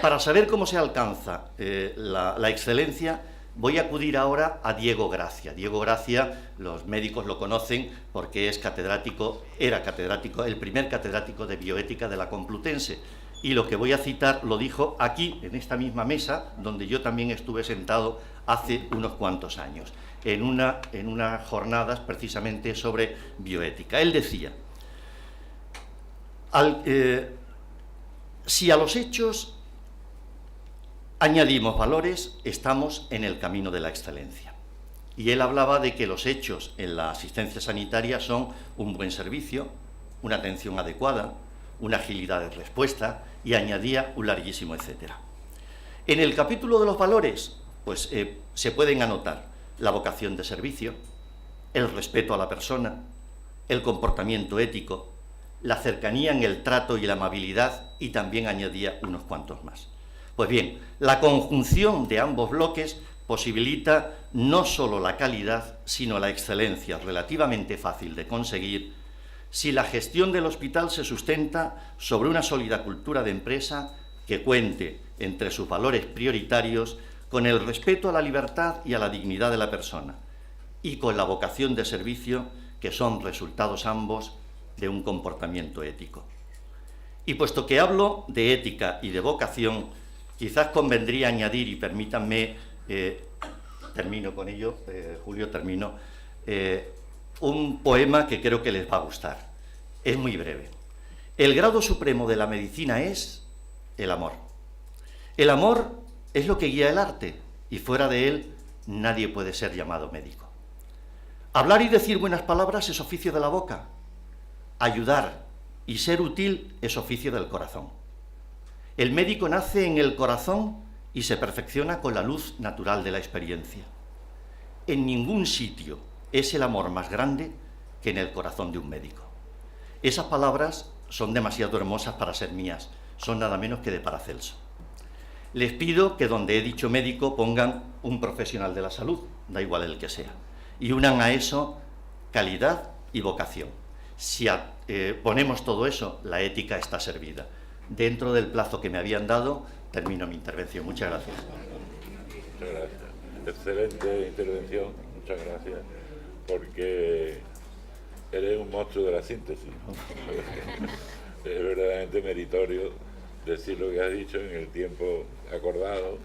Para saber cómo se alcanza la excelencia, voy a acudir ahora a Diego Gracia. Diego Gracia, los médicos lo conocen porque es catedrático, era catedrático, el primer catedrático de bioética de la Complutense. Y lo que voy a citar lo dijo aquí, en esta misma mesa, donde yo también estuve sentado hace unos cuantos años, en unas jornadas precisamente sobre bioética. Él decía: si a los hechos añadimos valores, estamos en el camino de la excelencia. Y él hablaba de que los hechos en la asistencia sanitaria son un buen servicio, una atención adecuada, una agilidad de respuesta, y añadía un larguísimo etcétera. En el capítulo de los valores, pues se pueden anotar la vocación de servicio, el respeto a la persona, el comportamiento ético, la cercanía en el trato y la amabilidad, y también añadía unos cuantos más. Pues bien, la conjunción de ambos bloques posibilita no solo la calidad, sino la excelencia, relativamente fácil de conseguir si la gestión del hospital se sustenta sobre una sólida cultura de empresa que cuente entre sus valores prioritarios con el respeto a la libertad y a la dignidad de la persona, y con la vocación de servicio, que son resultados ambos de un comportamiento ético. Y puesto que hablo de ética y de vocación, quizás convendría añadir, y permítanme, termino con ello, Julio, termino, un poema que creo que les va a gustar. Es muy breve. El grado supremo de la medicina es el amor. El amor es lo que guía el arte y fuera de él nadie puede ser llamado médico. Hablar y decir buenas palabras es oficio de la boca. Ayudar y ser útil es oficio del corazón. El médico nace en el corazón y se perfecciona con la luz natural de la experiencia. En ningún sitio es el amor más grande que en el corazón de un médico. Esas palabras son demasiado hermosas para ser mías, son nada menos que de Paracelso. Les pido que donde he dicho médico pongan un profesional de la salud, da igual el que sea, y unan a eso calidad y vocación. Si ponemos todo eso, la ética está servida. Dentro del plazo que me habían dado, termino mi intervención. Muchas gracias. Muchas gracias. Excelente intervención, muchas gracias, porque eres un monstruo de la síntesis, ¿no? Es verdaderamente meritorio decir lo que has dicho en el tiempo acordado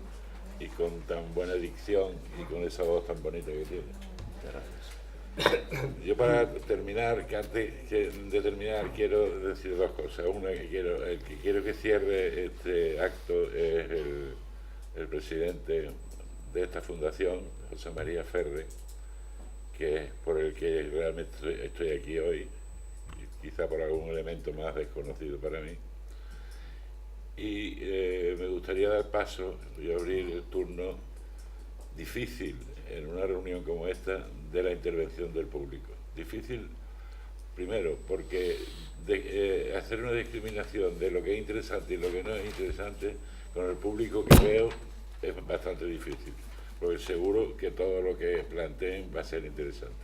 y con tan buena dicción y con esa voz tan bonita que tienes. Gracias. Yo para terminar, que antes de terminar quiero decir dos cosas. Una, el que quiero que cierre este acto es el presidente de esta fundación, José María Ferre, que es por el que realmente estoy aquí hoy, quizá por algún elemento más desconocido para mí. Y me gustaría dar paso y abrir el turno difícil en una reunión como esta de la intervención del público. Difícil, primero, porque hacer una discriminación de lo que es interesante y lo que no es interesante con el público que veo es bastante difícil, porque seguro que todo lo que planteen va a ser interesante,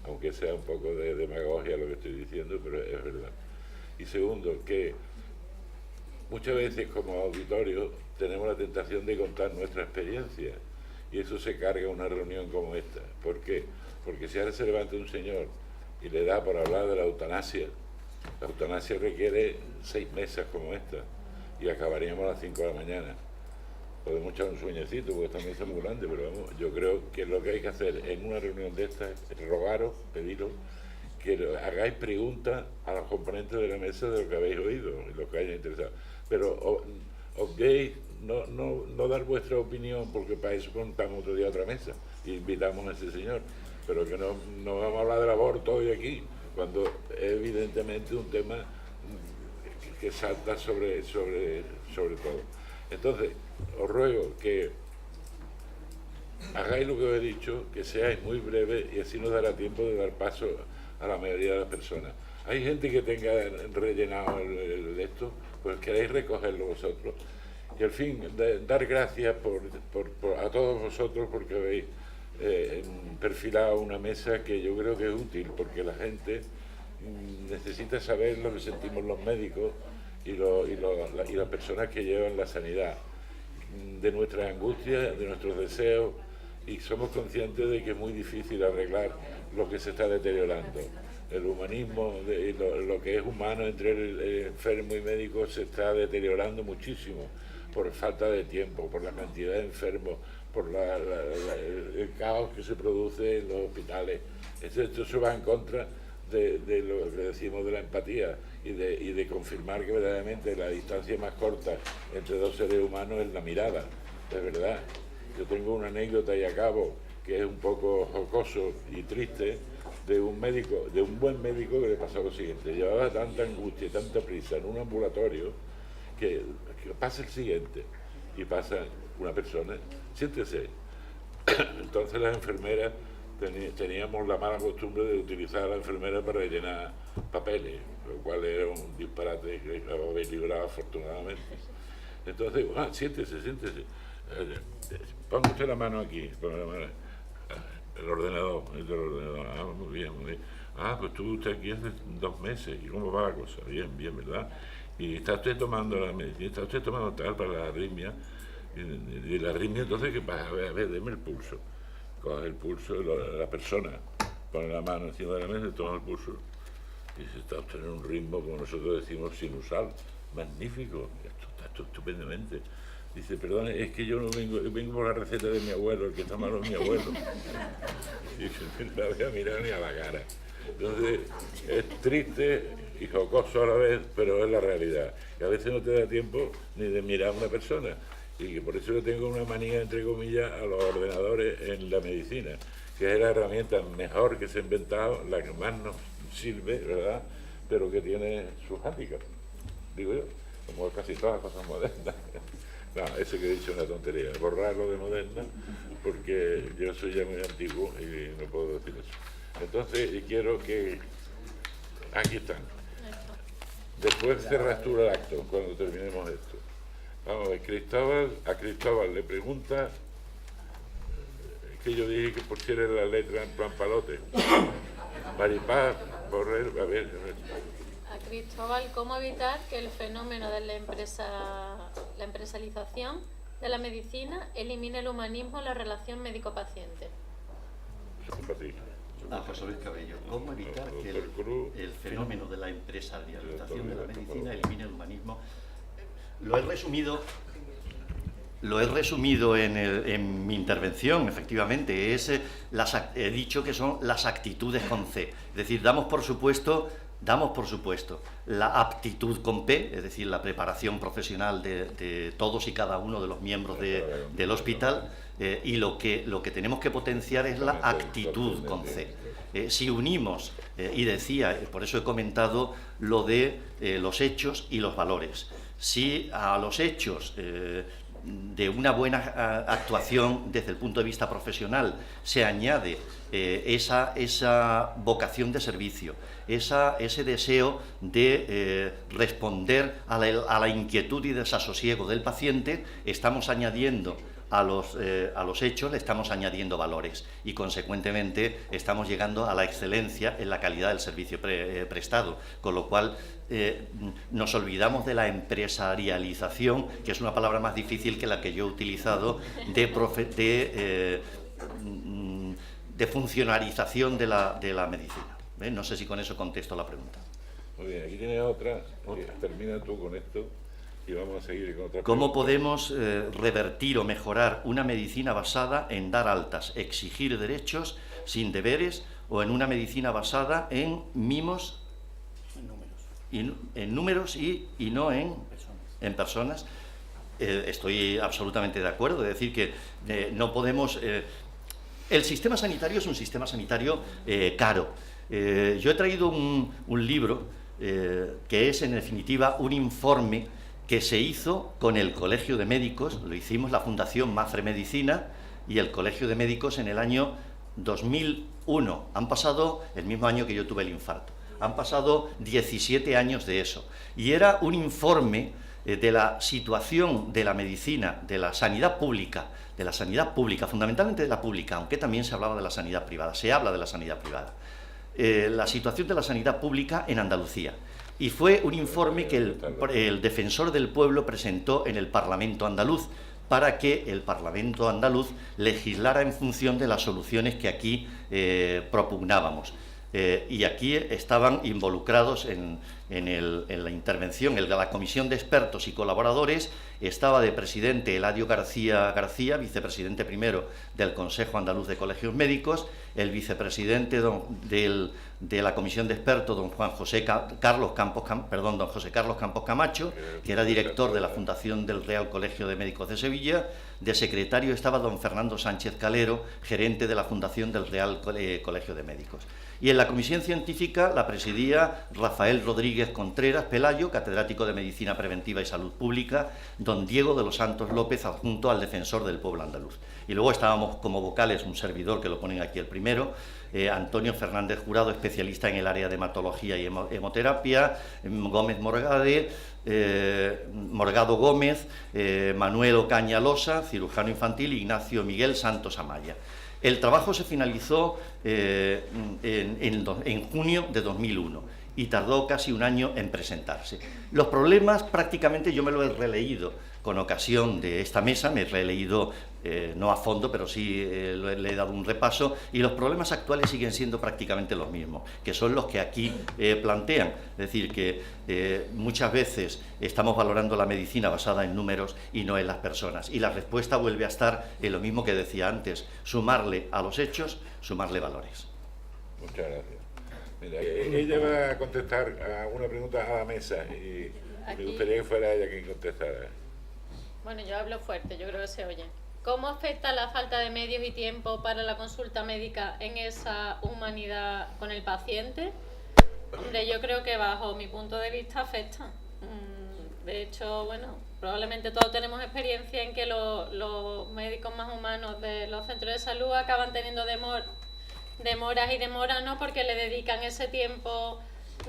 aunque sea un poco de demagogia lo que estoy diciendo, pero es verdad. Y segundo, que muchas veces como auditorio tenemos la tentación de contar nuestra experiencia, y eso se carga una reunión como esta. ¿Por qué? Porque si ahora se levanta un señor y le da por hablar de la eutanasia requiere 6 mesas como esta, y acabaríamos a las 5 de la mañana. Podemos echar un sueñecito porque esta mesa es muy grande, pero vamos, yo creo que lo que hay que hacer en una reunión de estas es rogaros, pediros, que hagáis preguntas a los componentes de la mesa de lo que habéis oído y lo que haya interesado. Pero obviéis no dar vuestra opinión, porque para eso contamos otro día a otra mesa y invitamos a ese señor, pero que no vamos a hablar del aborto hoy aquí, cuando es evidentemente un tema que salta sobre todo. Entonces, os ruego que hagáis lo que os he dicho, que seáis muy breves y así nos dará tiempo de dar paso a la mayoría de las personas. Hay gente que tenga rellenado esto, pues queréis recogerlo vosotros. Y al fin, dar gracias a todos vosotros porque habéis perfilado una mesa que yo creo que es útil, porque la gente necesita saber lo que sentimos los médicos y las personas que llevan la sanidad, de nuestras angustias, de nuestros deseos, y somos conscientes de que es muy difícil arreglar lo que se está deteriorando. El humanismo, lo que es humano entre el enfermo y médico se está deteriorando muchísimo por falta de tiempo, por la cantidad de enfermos, por el caos que se produce en los hospitales. Esto se va en contra de lo que decimos de la empatía y de confirmar que verdaderamente la distancia más corta entre dos seres humanos es la mirada, de verdad. Yo tengo una anécdota y acabo, que es un poco jocoso y triste, de un buen médico que le pasó lo siguiente: llevaba tanta angustia y tanta prisa en un ambulatorio que pasa el siguiente, y pasa una persona, siéntese. Entonces las enfermeras teníamos la mala costumbre de utilizar a la enfermera para rellenar papeles, lo cual era un disparate que habéis librado afortunadamente. Entonces, siéntese. Ponga usted la mano aquí, ponga la mano. El ordenador. Muy bien. Pues estuvo usted aquí hace 2 meses. ¿Y cómo va la cosa? Bien, ¿verdad? Y está usted tomando la medicina, está usted tomando tal para la arritmia. Y la arritmia, entonces, ¿qué pasa? A ver, deme el pulso. Coge el pulso de la persona, pone la mano encima de la mesa y toma el pulso. Y dice, está usted en un ritmo, como nosotros decimos, sinusal. Magnífico. Esto está estupendamente. Dice, perdón, es que yo no vengo por la receta de mi abuelo, el que está malo es mi abuelo. Y no la voy a mirar ni a la cara. Entonces, es triste y jocoso a la vez, pero es la realidad. Y a veces no te da tiempo ni de mirar a una persona. y que por eso yo tengo una manía, entre comillas, a los ordenadores en la medicina, que es la herramienta mejor que se ha inventado, la que más nos sirve, ¿verdad?, pero que tiene sus hándicaps, digo yo, como casi todas las cosas modernas. No, eso que he dicho es una tontería, borrarlo de moderna, porque yo soy ya muy antiguo y no puedo decir eso. Entonces, quiero que... Aquí están. Después cerras tú el acto, cuando terminemos esto. Vamos a ver, a Cristóbal le pregunta, que yo dije que pusiera la letra en plan palote. Maripaz, Borrell, a ver. A Cristóbal, ¿cómo evitar que el fenómeno de la empresarialización de la medicina elimine el humanismo en la relación médico-paciente? A José Luis Cabello, ¿cómo evitar que el fenómeno de la empresarialización de la medicina elimine el humanismo? Lo he resumido en mi intervención, efectivamente. He dicho que son las actitudes con C. Es decir, damos por supuesto la aptitud con P, es decir, la preparación profesional de todos y cada uno de los miembros del hospital, y lo que tenemos que potenciar es la actitud con C. Si unimos, y decía, por eso he comentado lo de los hechos y los valores, si a los hechos de una buena actuación desde el punto de vista profesional se añade esa vocación de servicio, ese deseo de responder a la inquietud y desasosiego del paciente, estamos añadiendo a los hechos, le estamos añadiendo valores y consecuentemente estamos llegando a la excelencia en la calidad del servicio prestado, con lo cual nos olvidamos de la empresarialización, que es una palabra más difícil que la que yo he utilizado, de funcionarización de la medicina. No sé si con eso contesto la pregunta. Muy bien, aquí tienes otra. Termina tú con esto y vamos a seguir con otra. ¿Cómo podemos revertir o mejorar una medicina basada en dar altas, exigir derechos sin deberes, o en una medicina basada en mimos, en números y no en personas? Estoy absolutamente de acuerdo, es decir, que no podemos... el sistema sanitario es un sistema sanitario caro. Yo he traído un libro que es, en definitiva, un informe que se hizo con el Colegio de Médicos, lo hicimos la Fundación Mafre Medicina y el Colegio de Médicos en el año 2001. Han pasado, el mismo año que yo tuve el infarto, han pasado 17 años de eso. Y era un informe de la situación de la medicina, de la sanidad pública, fundamentalmente de la pública, aunque también se hablaba de la sanidad privada, se habla de la sanidad privada. La situación de la sanidad pública en Andalucía. Y fue un informe que el Defensor del Pueblo presentó en el Parlamento andaluz para que el Parlamento andaluz legislara en función de las soluciones que aquí propugnábamos. Y aquí estaban involucrados en la intervención, en la comisión de expertos y colaboradores, estaba de presidente Eladio García García, vicepresidente primero del Consejo Andaluz de Colegios Médicos, el vicepresidente de la comisión de expertos, don José Carlos Campos Camacho, que era director de la Fundación del Real Colegio de Médicos de Sevilla. De secretario estaba don Fernando Sánchez Calero, gerente de la Fundación del Real Colegio de Médicos. Y en la comisión científica la presidía Rafael Rodríguez Contreras Pelayo, catedrático de Medicina Preventiva y Salud Pública, don Diego de los Santos López, adjunto al Defensor del Pueblo andaluz. Y luego estábamos como vocales un servidor, que lo ponen aquí el primero, Antonio Fernández Jurado, especialista en el área de hematología y hemoterapia, Gómez Morgado Gómez, Manuel Ocaña Losa, cirujano infantil, Ignacio Miguel Santos Amaya. El trabajo se finalizó en junio de 2001 y tardó casi un año en presentarse. Los problemas, prácticamente yo me lo he releído con ocasión de esta mesa, me he releído no a fondo, pero sí le he dado un repaso, y los problemas actuales siguen siendo prácticamente los mismos, que son los que aquí plantean. Es decir, que muchas veces estamos valorando la medicina basada en números y no en las personas, y la respuesta vuelve a estar en lo mismo que decía antes: sumarle a los hechos, sumarle valores. Muchas gracias. Mira, ella va a contestar a una pregunta a la mesa y me gustaría que fuera ella quien contestara. Bueno, yo hablo fuerte, yo creo que se oye. ¿Cómo afecta la falta de medios y tiempo para la consulta médica en esa humanidad con el paciente? Hombre, yo creo que bajo mi punto de vista afecta. De hecho, bueno, probablemente todos tenemos experiencia en que los médicos más humanos de los centros de salud acaban teniendo demoras y demoras, ¿no? Porque le dedican ese tiempo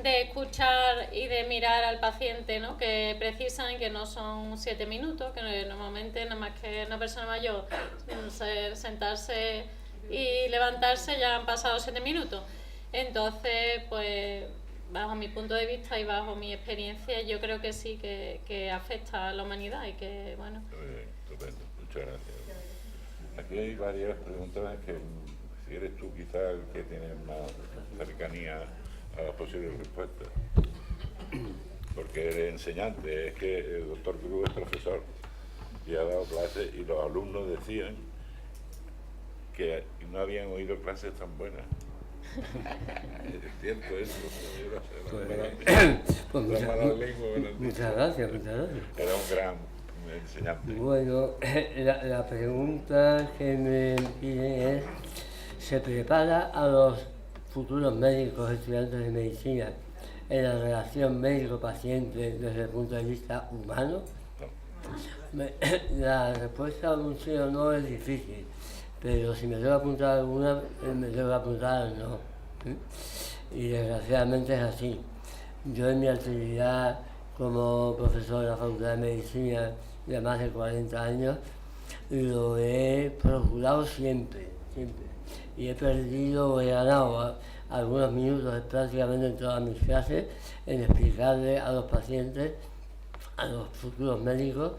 de escuchar y de mirar al paciente, ¿no? Que precisan y que no son 7 minutos, que normalmente nada más que una persona mayor sentarse y levantarse ya han pasado 7 minutos. Entonces, pues bajo mi punto de vista y bajo mi experiencia, yo creo que sí que afecta a la humanidad y que, bueno. Muy bien, estupendo, muchas gracias. Aquí hay varias preguntas que, si eres tú quizás el que tienes más cercanía a las posibles respuestas, porque eres enseñante. Es que el doctor Cruz es profesor y ha dado clases, y los alumnos decían que no habían oído clases tan buenas. Es cierto eso. Pues muchas gracias. Era un gran enseñante. Bueno, la pregunta que me piden es: ¿se prepara a los futuros médicos, estudiantes de medicina, en la relación médico-paciente desde el punto de vista humano? La respuesta a un sí o no es difícil, pero si me tengo que apuntar alguna, me tengo que apuntar al no. Y desgraciadamente es así. Yo en mi actividad como profesor de la Facultad de Medicina de más de 40 años, lo he procurado siempre. Y he perdido o he ganado algunos minutos prácticamente en todas mis clases en explicarle a los pacientes, a los futuros médicos,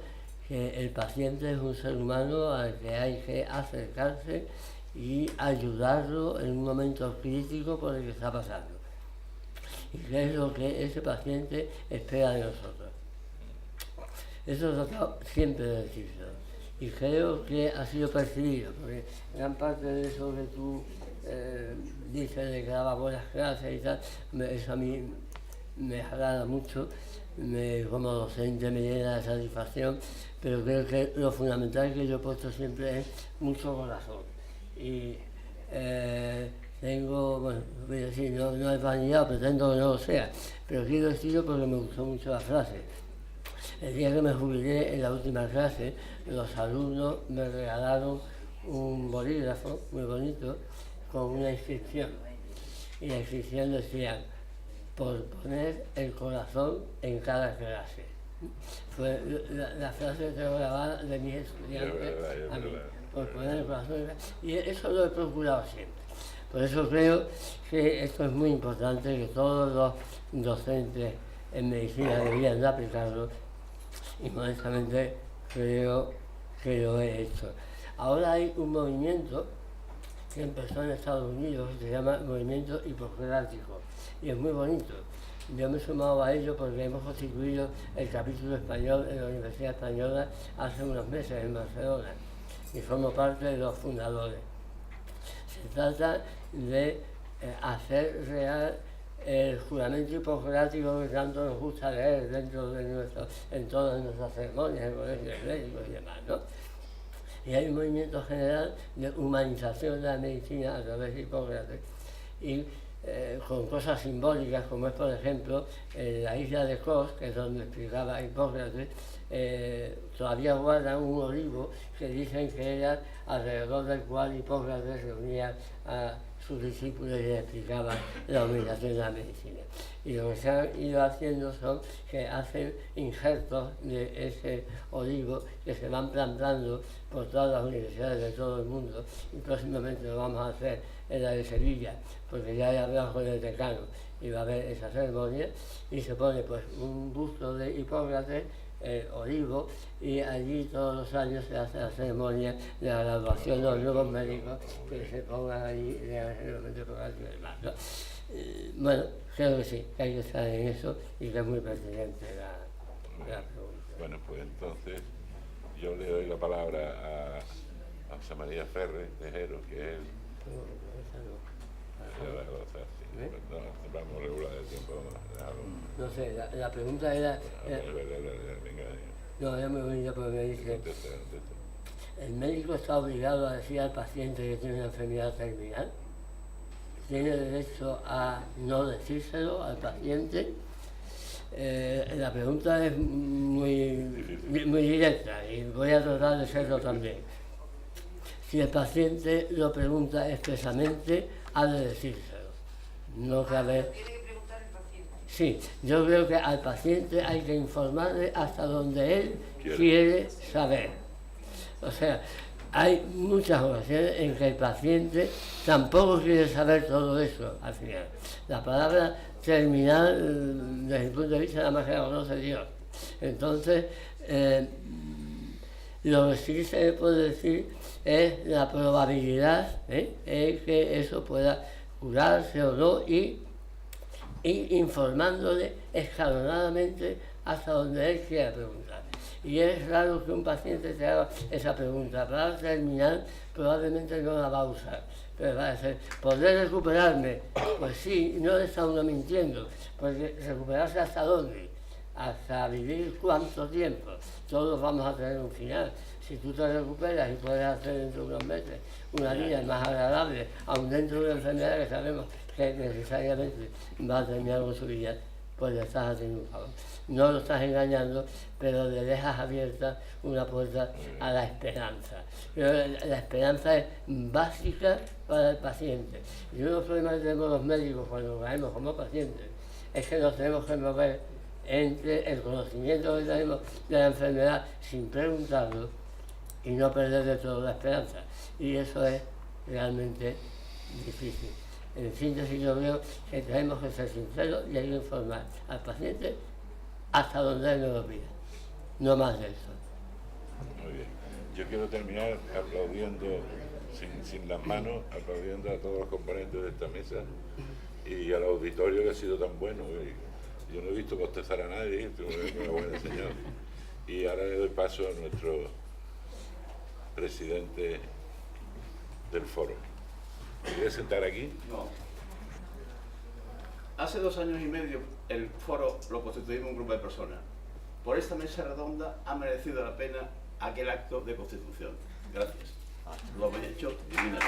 que el paciente es un ser humano al que hay que acercarse y ayudarlo en un momento crítico por el que está pasando. Y qué es lo que ese paciente espera de nosotros. Eso he tratado siempre de decirlo. Y creo que ha sido percibido, porque gran parte de eso que tú dices de que daba buenas clases y tal, eso a mí me agrada mucho, como docente me llena de satisfacción, pero creo que lo fundamental que yo he puesto siempre es mucho corazón. Y tengo, bueno, voy a decir, no es vanidad, pretendo que no lo sea, pero quiero decirlo porque me gustó mucho la frase. El día que me jubilé en la última clase, los alumnos me regalaron un bolígrafo muy bonito con una inscripción. Y la inscripción decía: por poner el corazón en cada clase. Fue la frase que tengo grabada de mis estudiantes a mí, por poner el corazón en cada clase. Y eso lo he procurado siempre. Por eso creo que esto es muy importante, que todos los docentes en medicina deberían de aplicarlo, y modestamente creo que lo he hecho. Ahora hay un movimiento que empezó en Estados Unidos, que se llama Movimiento Hipocrático, y es muy bonito. Yo me he sumado a ello porque hemos constituido el capítulo español en la Universidad Española hace unos meses en Barcelona, y formo parte de los fundadores. Se trata de hacer real el juramento hipocrático que tanto nos gusta leer en todas nuestras ceremonias, en colegios médicos y demás, ¿no? Y hay un movimiento general de humanización de la medicina a través de Hipócrates, y con cosas simbólicas, como es, por ejemplo, la isla de Kos, que es donde explicaba Hipócrates, todavía guardan un olivo que dicen que era alrededor del cual Hipócrates reunía a sus discípulos y les explicaba la humanización de la medicina. Y lo que se han ido haciendo son que hacen injertos de ese olivo que se van plantando por todas las universidades de todo el mundo, y próximamente lo vamos a hacer en la de Sevilla, porque ya he hablado con el decano y va a haber esa ceremonia, y se pone pues un busto de Hipócrates, olivo, y allí todos los años se hace la ceremonia de la graduación de los nuevos médicos que se pongan allí el momento y demás, ¿no? Bueno, creo que sí, que hay que estar en eso y que es muy pertinente la pregunta. Bueno, pues entonces yo le doy la palabra a José María Ferre Tejero, que es vamos a regular el tiempo. No sé, la pregunta era... Venga. No, es muy bonito porque me dice, Contesta. el médico está obligado a decir al paciente que tiene una enfermedad terminal. Tiene derecho a no decírselo al paciente. La pregunta es muy directa y voy a tratar de serlo también. Si el paciente lo pregunta expresamente, ha de decírselo. No cabe... Tiene que preguntar el paciente. Sí, yo creo que al paciente hay que informarle hasta donde él quiere saber. O sea, hay muchas ocasiones en que el paciente tampoco quiere saber todo eso al final. La palabra terminal, desde el punto de vista, nada más que la conoce Dios. Entonces, lo que sí se puede decir es la probabilidad es que eso pueda curarse o no y informándole escalonadamente hasta donde él quiera preguntar. Y es raro que un paciente te haga esa pregunta. Para terminar, probablemente no la va a usar. Pero va a decir, ¿podré recuperarme? Pues sí, no le está uno mintiendo. Porque recuperarse hasta dónde, hasta vivir cuánto tiempo. Todos vamos a tener un final. Si tú te recuperas y puedes hacer dentro de unos meses una vida más agradable, aun dentro de una enfermedad que sabemos que necesariamente va a terminar con su vida, pues le estás haciendo un favor. No lo estás engañando, pero le dejas abierta una puerta a la esperanza. Pero la esperanza es básica para el paciente. Y uno de los problemas que tenemos los médicos cuando caemos como pacientes es que nos tenemos que mover entre el conocimiento que tenemos de la enfermedad sin preguntarlo y no perder de todo la esperanza. Y eso es realmente difícil. En síntesis, yo creo que tenemos que ser sinceros y hay que informar al paciente hasta donde él nos lo pida. No más de eso. Muy bien. Yo quiero terminar aplaudiendo, sin las manos, aplaudiendo a todos los componentes de esta mesa y al auditorio que ha sido tan bueno. Yo no he visto bostezar a nadie, una buena señal. Y ahora le doy paso a nuestro presidente del foro. ¿Quieres sentar aquí? No. Hace 2 años y medio el foro lo constituimos un grupo de personas. Por esta mesa redonda ha merecido la pena aquel acto de constitución. Gracias. Lo habéis hecho divinamente.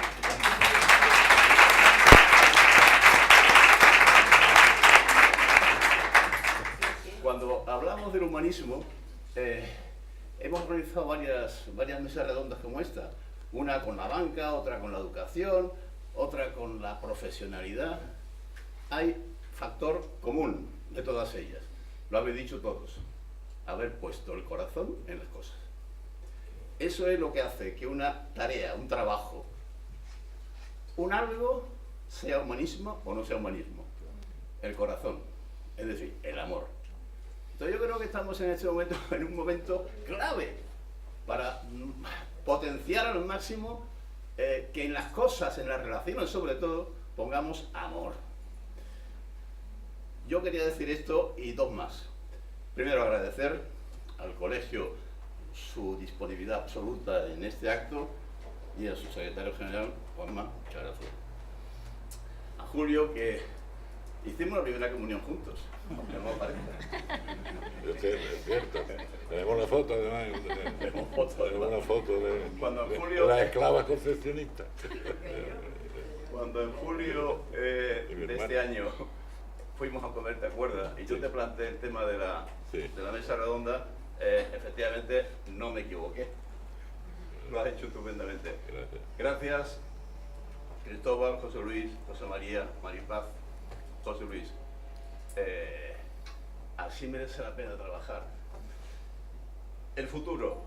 Cuando hablamos del humanismo, hemos organizado varias mesas redondas como esta. Una con la banca, otra con la educación, otra con la profesionalidad. Hay factor común de todas ellas. Lo habéis dicho todos. Haber puesto el corazón en las cosas. Eso es lo que hace que una tarea, un trabajo, un algo sea humanismo o no sea humanismo. El corazón, es decir, el amor. Entonces yo creo que estamos en este momento, en un momento clave para potenciar al máximo que en las cosas, en las relaciones sobre todo, pongamos amor. Yo quería decir esto y 2 más. Primero, agradecer al colegio su disponibilidad absoluta en este acto y a su secretario general, Juanma, muchas gracias. A Julio, que hicimos la primera comunión juntos, aunque no parezca. Es cierto. Tenemos una foto, además. Tenemos una foto de las esclavas concepcionistas. Cuando en julio de este año fuimos a comer, ¿te acuerdas? Y yo te planteé el tema de la mesa redonda, efectivamente no me equivoqué. Lo has hecho estupendamente. Gracias, Cristóbal, José Luis, José María, Maripaz, José Luis. Así merece la pena trabajar. El futuro.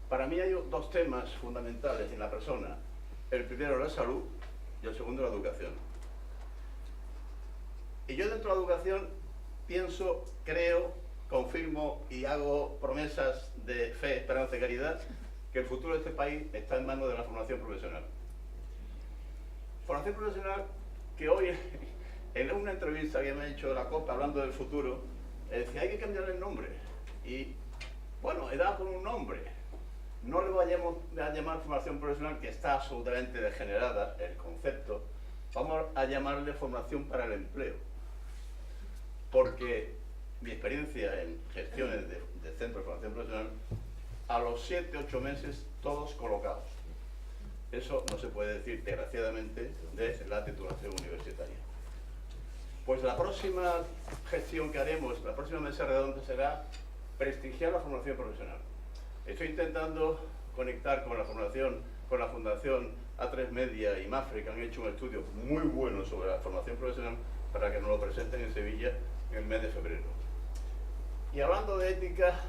Para mí hay 2 temas fundamentales en la persona. El primero, la salud, y el segundo, la educación. Y yo dentro de la educación pienso, creo, confirmo y hago promesas de fe, esperanza y caridad que el futuro de este país está en manos de la formación profesional. Formación profesional que hoy, en una entrevista que me ha hecho la COPA hablando del futuro, decía, hay que cambiarle el nombre. Y, bueno, he dado con un nombre. No le vayamos a llamar formación profesional, que está absolutamente degenerada el concepto. Vamos a llamarle formación para el empleo. Porque mi experiencia en gestiones de centros de formación profesional, a los 7, 8 meses todos colocados. Eso no se puede decir, desgraciadamente, de la titulación universitaria. Pues la próxima gestión que haremos, la próxima mesa redonda será prestigiar la formación profesional. Estoy intentando conectar con la Fundación A3 Media y MAFRE, que han hecho un estudio muy bueno sobre la formación profesional, para que nos lo presenten en Sevilla en el mes de febrero. Y hablando de ética,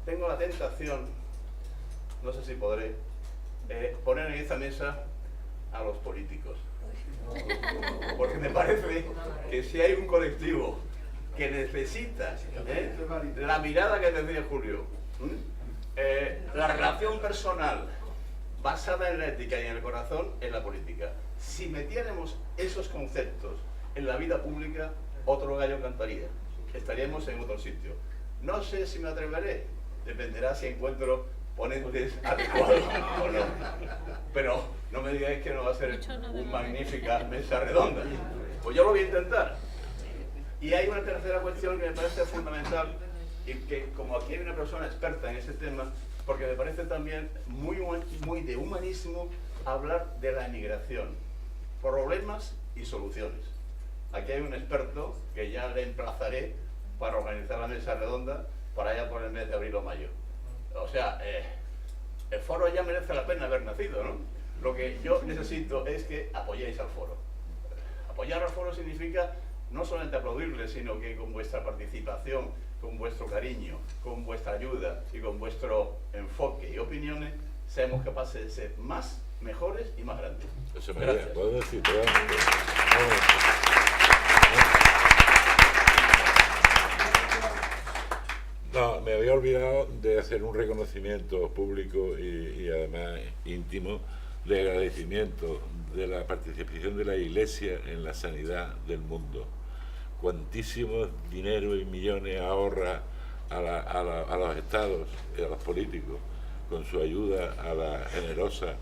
tengo la tentación, no sé si podré, poner en esta mesa a los políticos. Porque me parece que si hay un colectivo que necesita la mirada que tendría Julio, la relación personal basada en la ética y en el corazón, en la política. Si metiéramos esos conceptos en la vida pública, otro gallo cantaría. Estaríamos en otro sitio. No sé si me atreveré, dependerá si encuentro ponentes adecuados o no. Pero no me digáis que no va a ser una magnífica mesa redonda. Pues yo lo voy a intentar. Y hay una tercera cuestión que me parece fundamental, y que como aquí hay una persona experta en ese tema, porque me parece también muy de humanismo hablar de la emigración, problemas y soluciones. Aquí hay un experto que ya le emplazaré para organizar la mesa redonda para allá por el mes de abril o mayo. O sea, el foro ya merece la pena haber nacido, ¿no? Lo que yo necesito es que apoyéis al foro. Apoyar al foro significa no solamente aplaudirle, sino que con vuestra participación, con vuestro cariño, con vuestra ayuda y con vuestro enfoque y opiniones, seamos capaces de ser más, mejores y más grandes. Eso me Gracias. puedo decir, no, me había olvidado de hacer un reconocimiento público y además íntimo de agradecimiento de la participación de la Iglesia en la sanidad del mundo. Cuantísimos dinero y millones ahorra a los estados y a los políticos con su ayuda a la generosa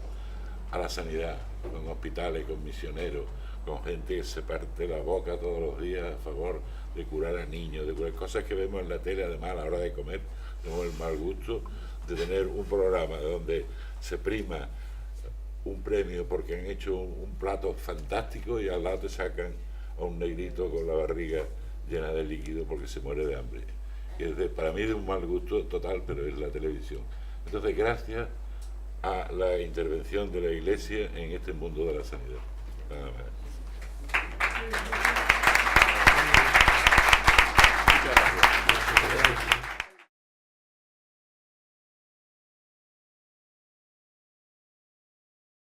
a la sanidad, con hospitales, con misioneros, con gente que se parte la boca todos los días a favor de curar a niños, de curar cosas que vemos en la tele. Además, a la hora de comer tenemos el mal gusto de tener un programa donde se prima un premio porque han hecho un plato fantástico y al lado te sacan a un negrito con la barriga llena de líquido porque se muere de hambre. Y para mí es de un mal gusto total, pero es la televisión. Entonces, gracias a la intervención de la Iglesia en este mundo de la sanidad. Nada más.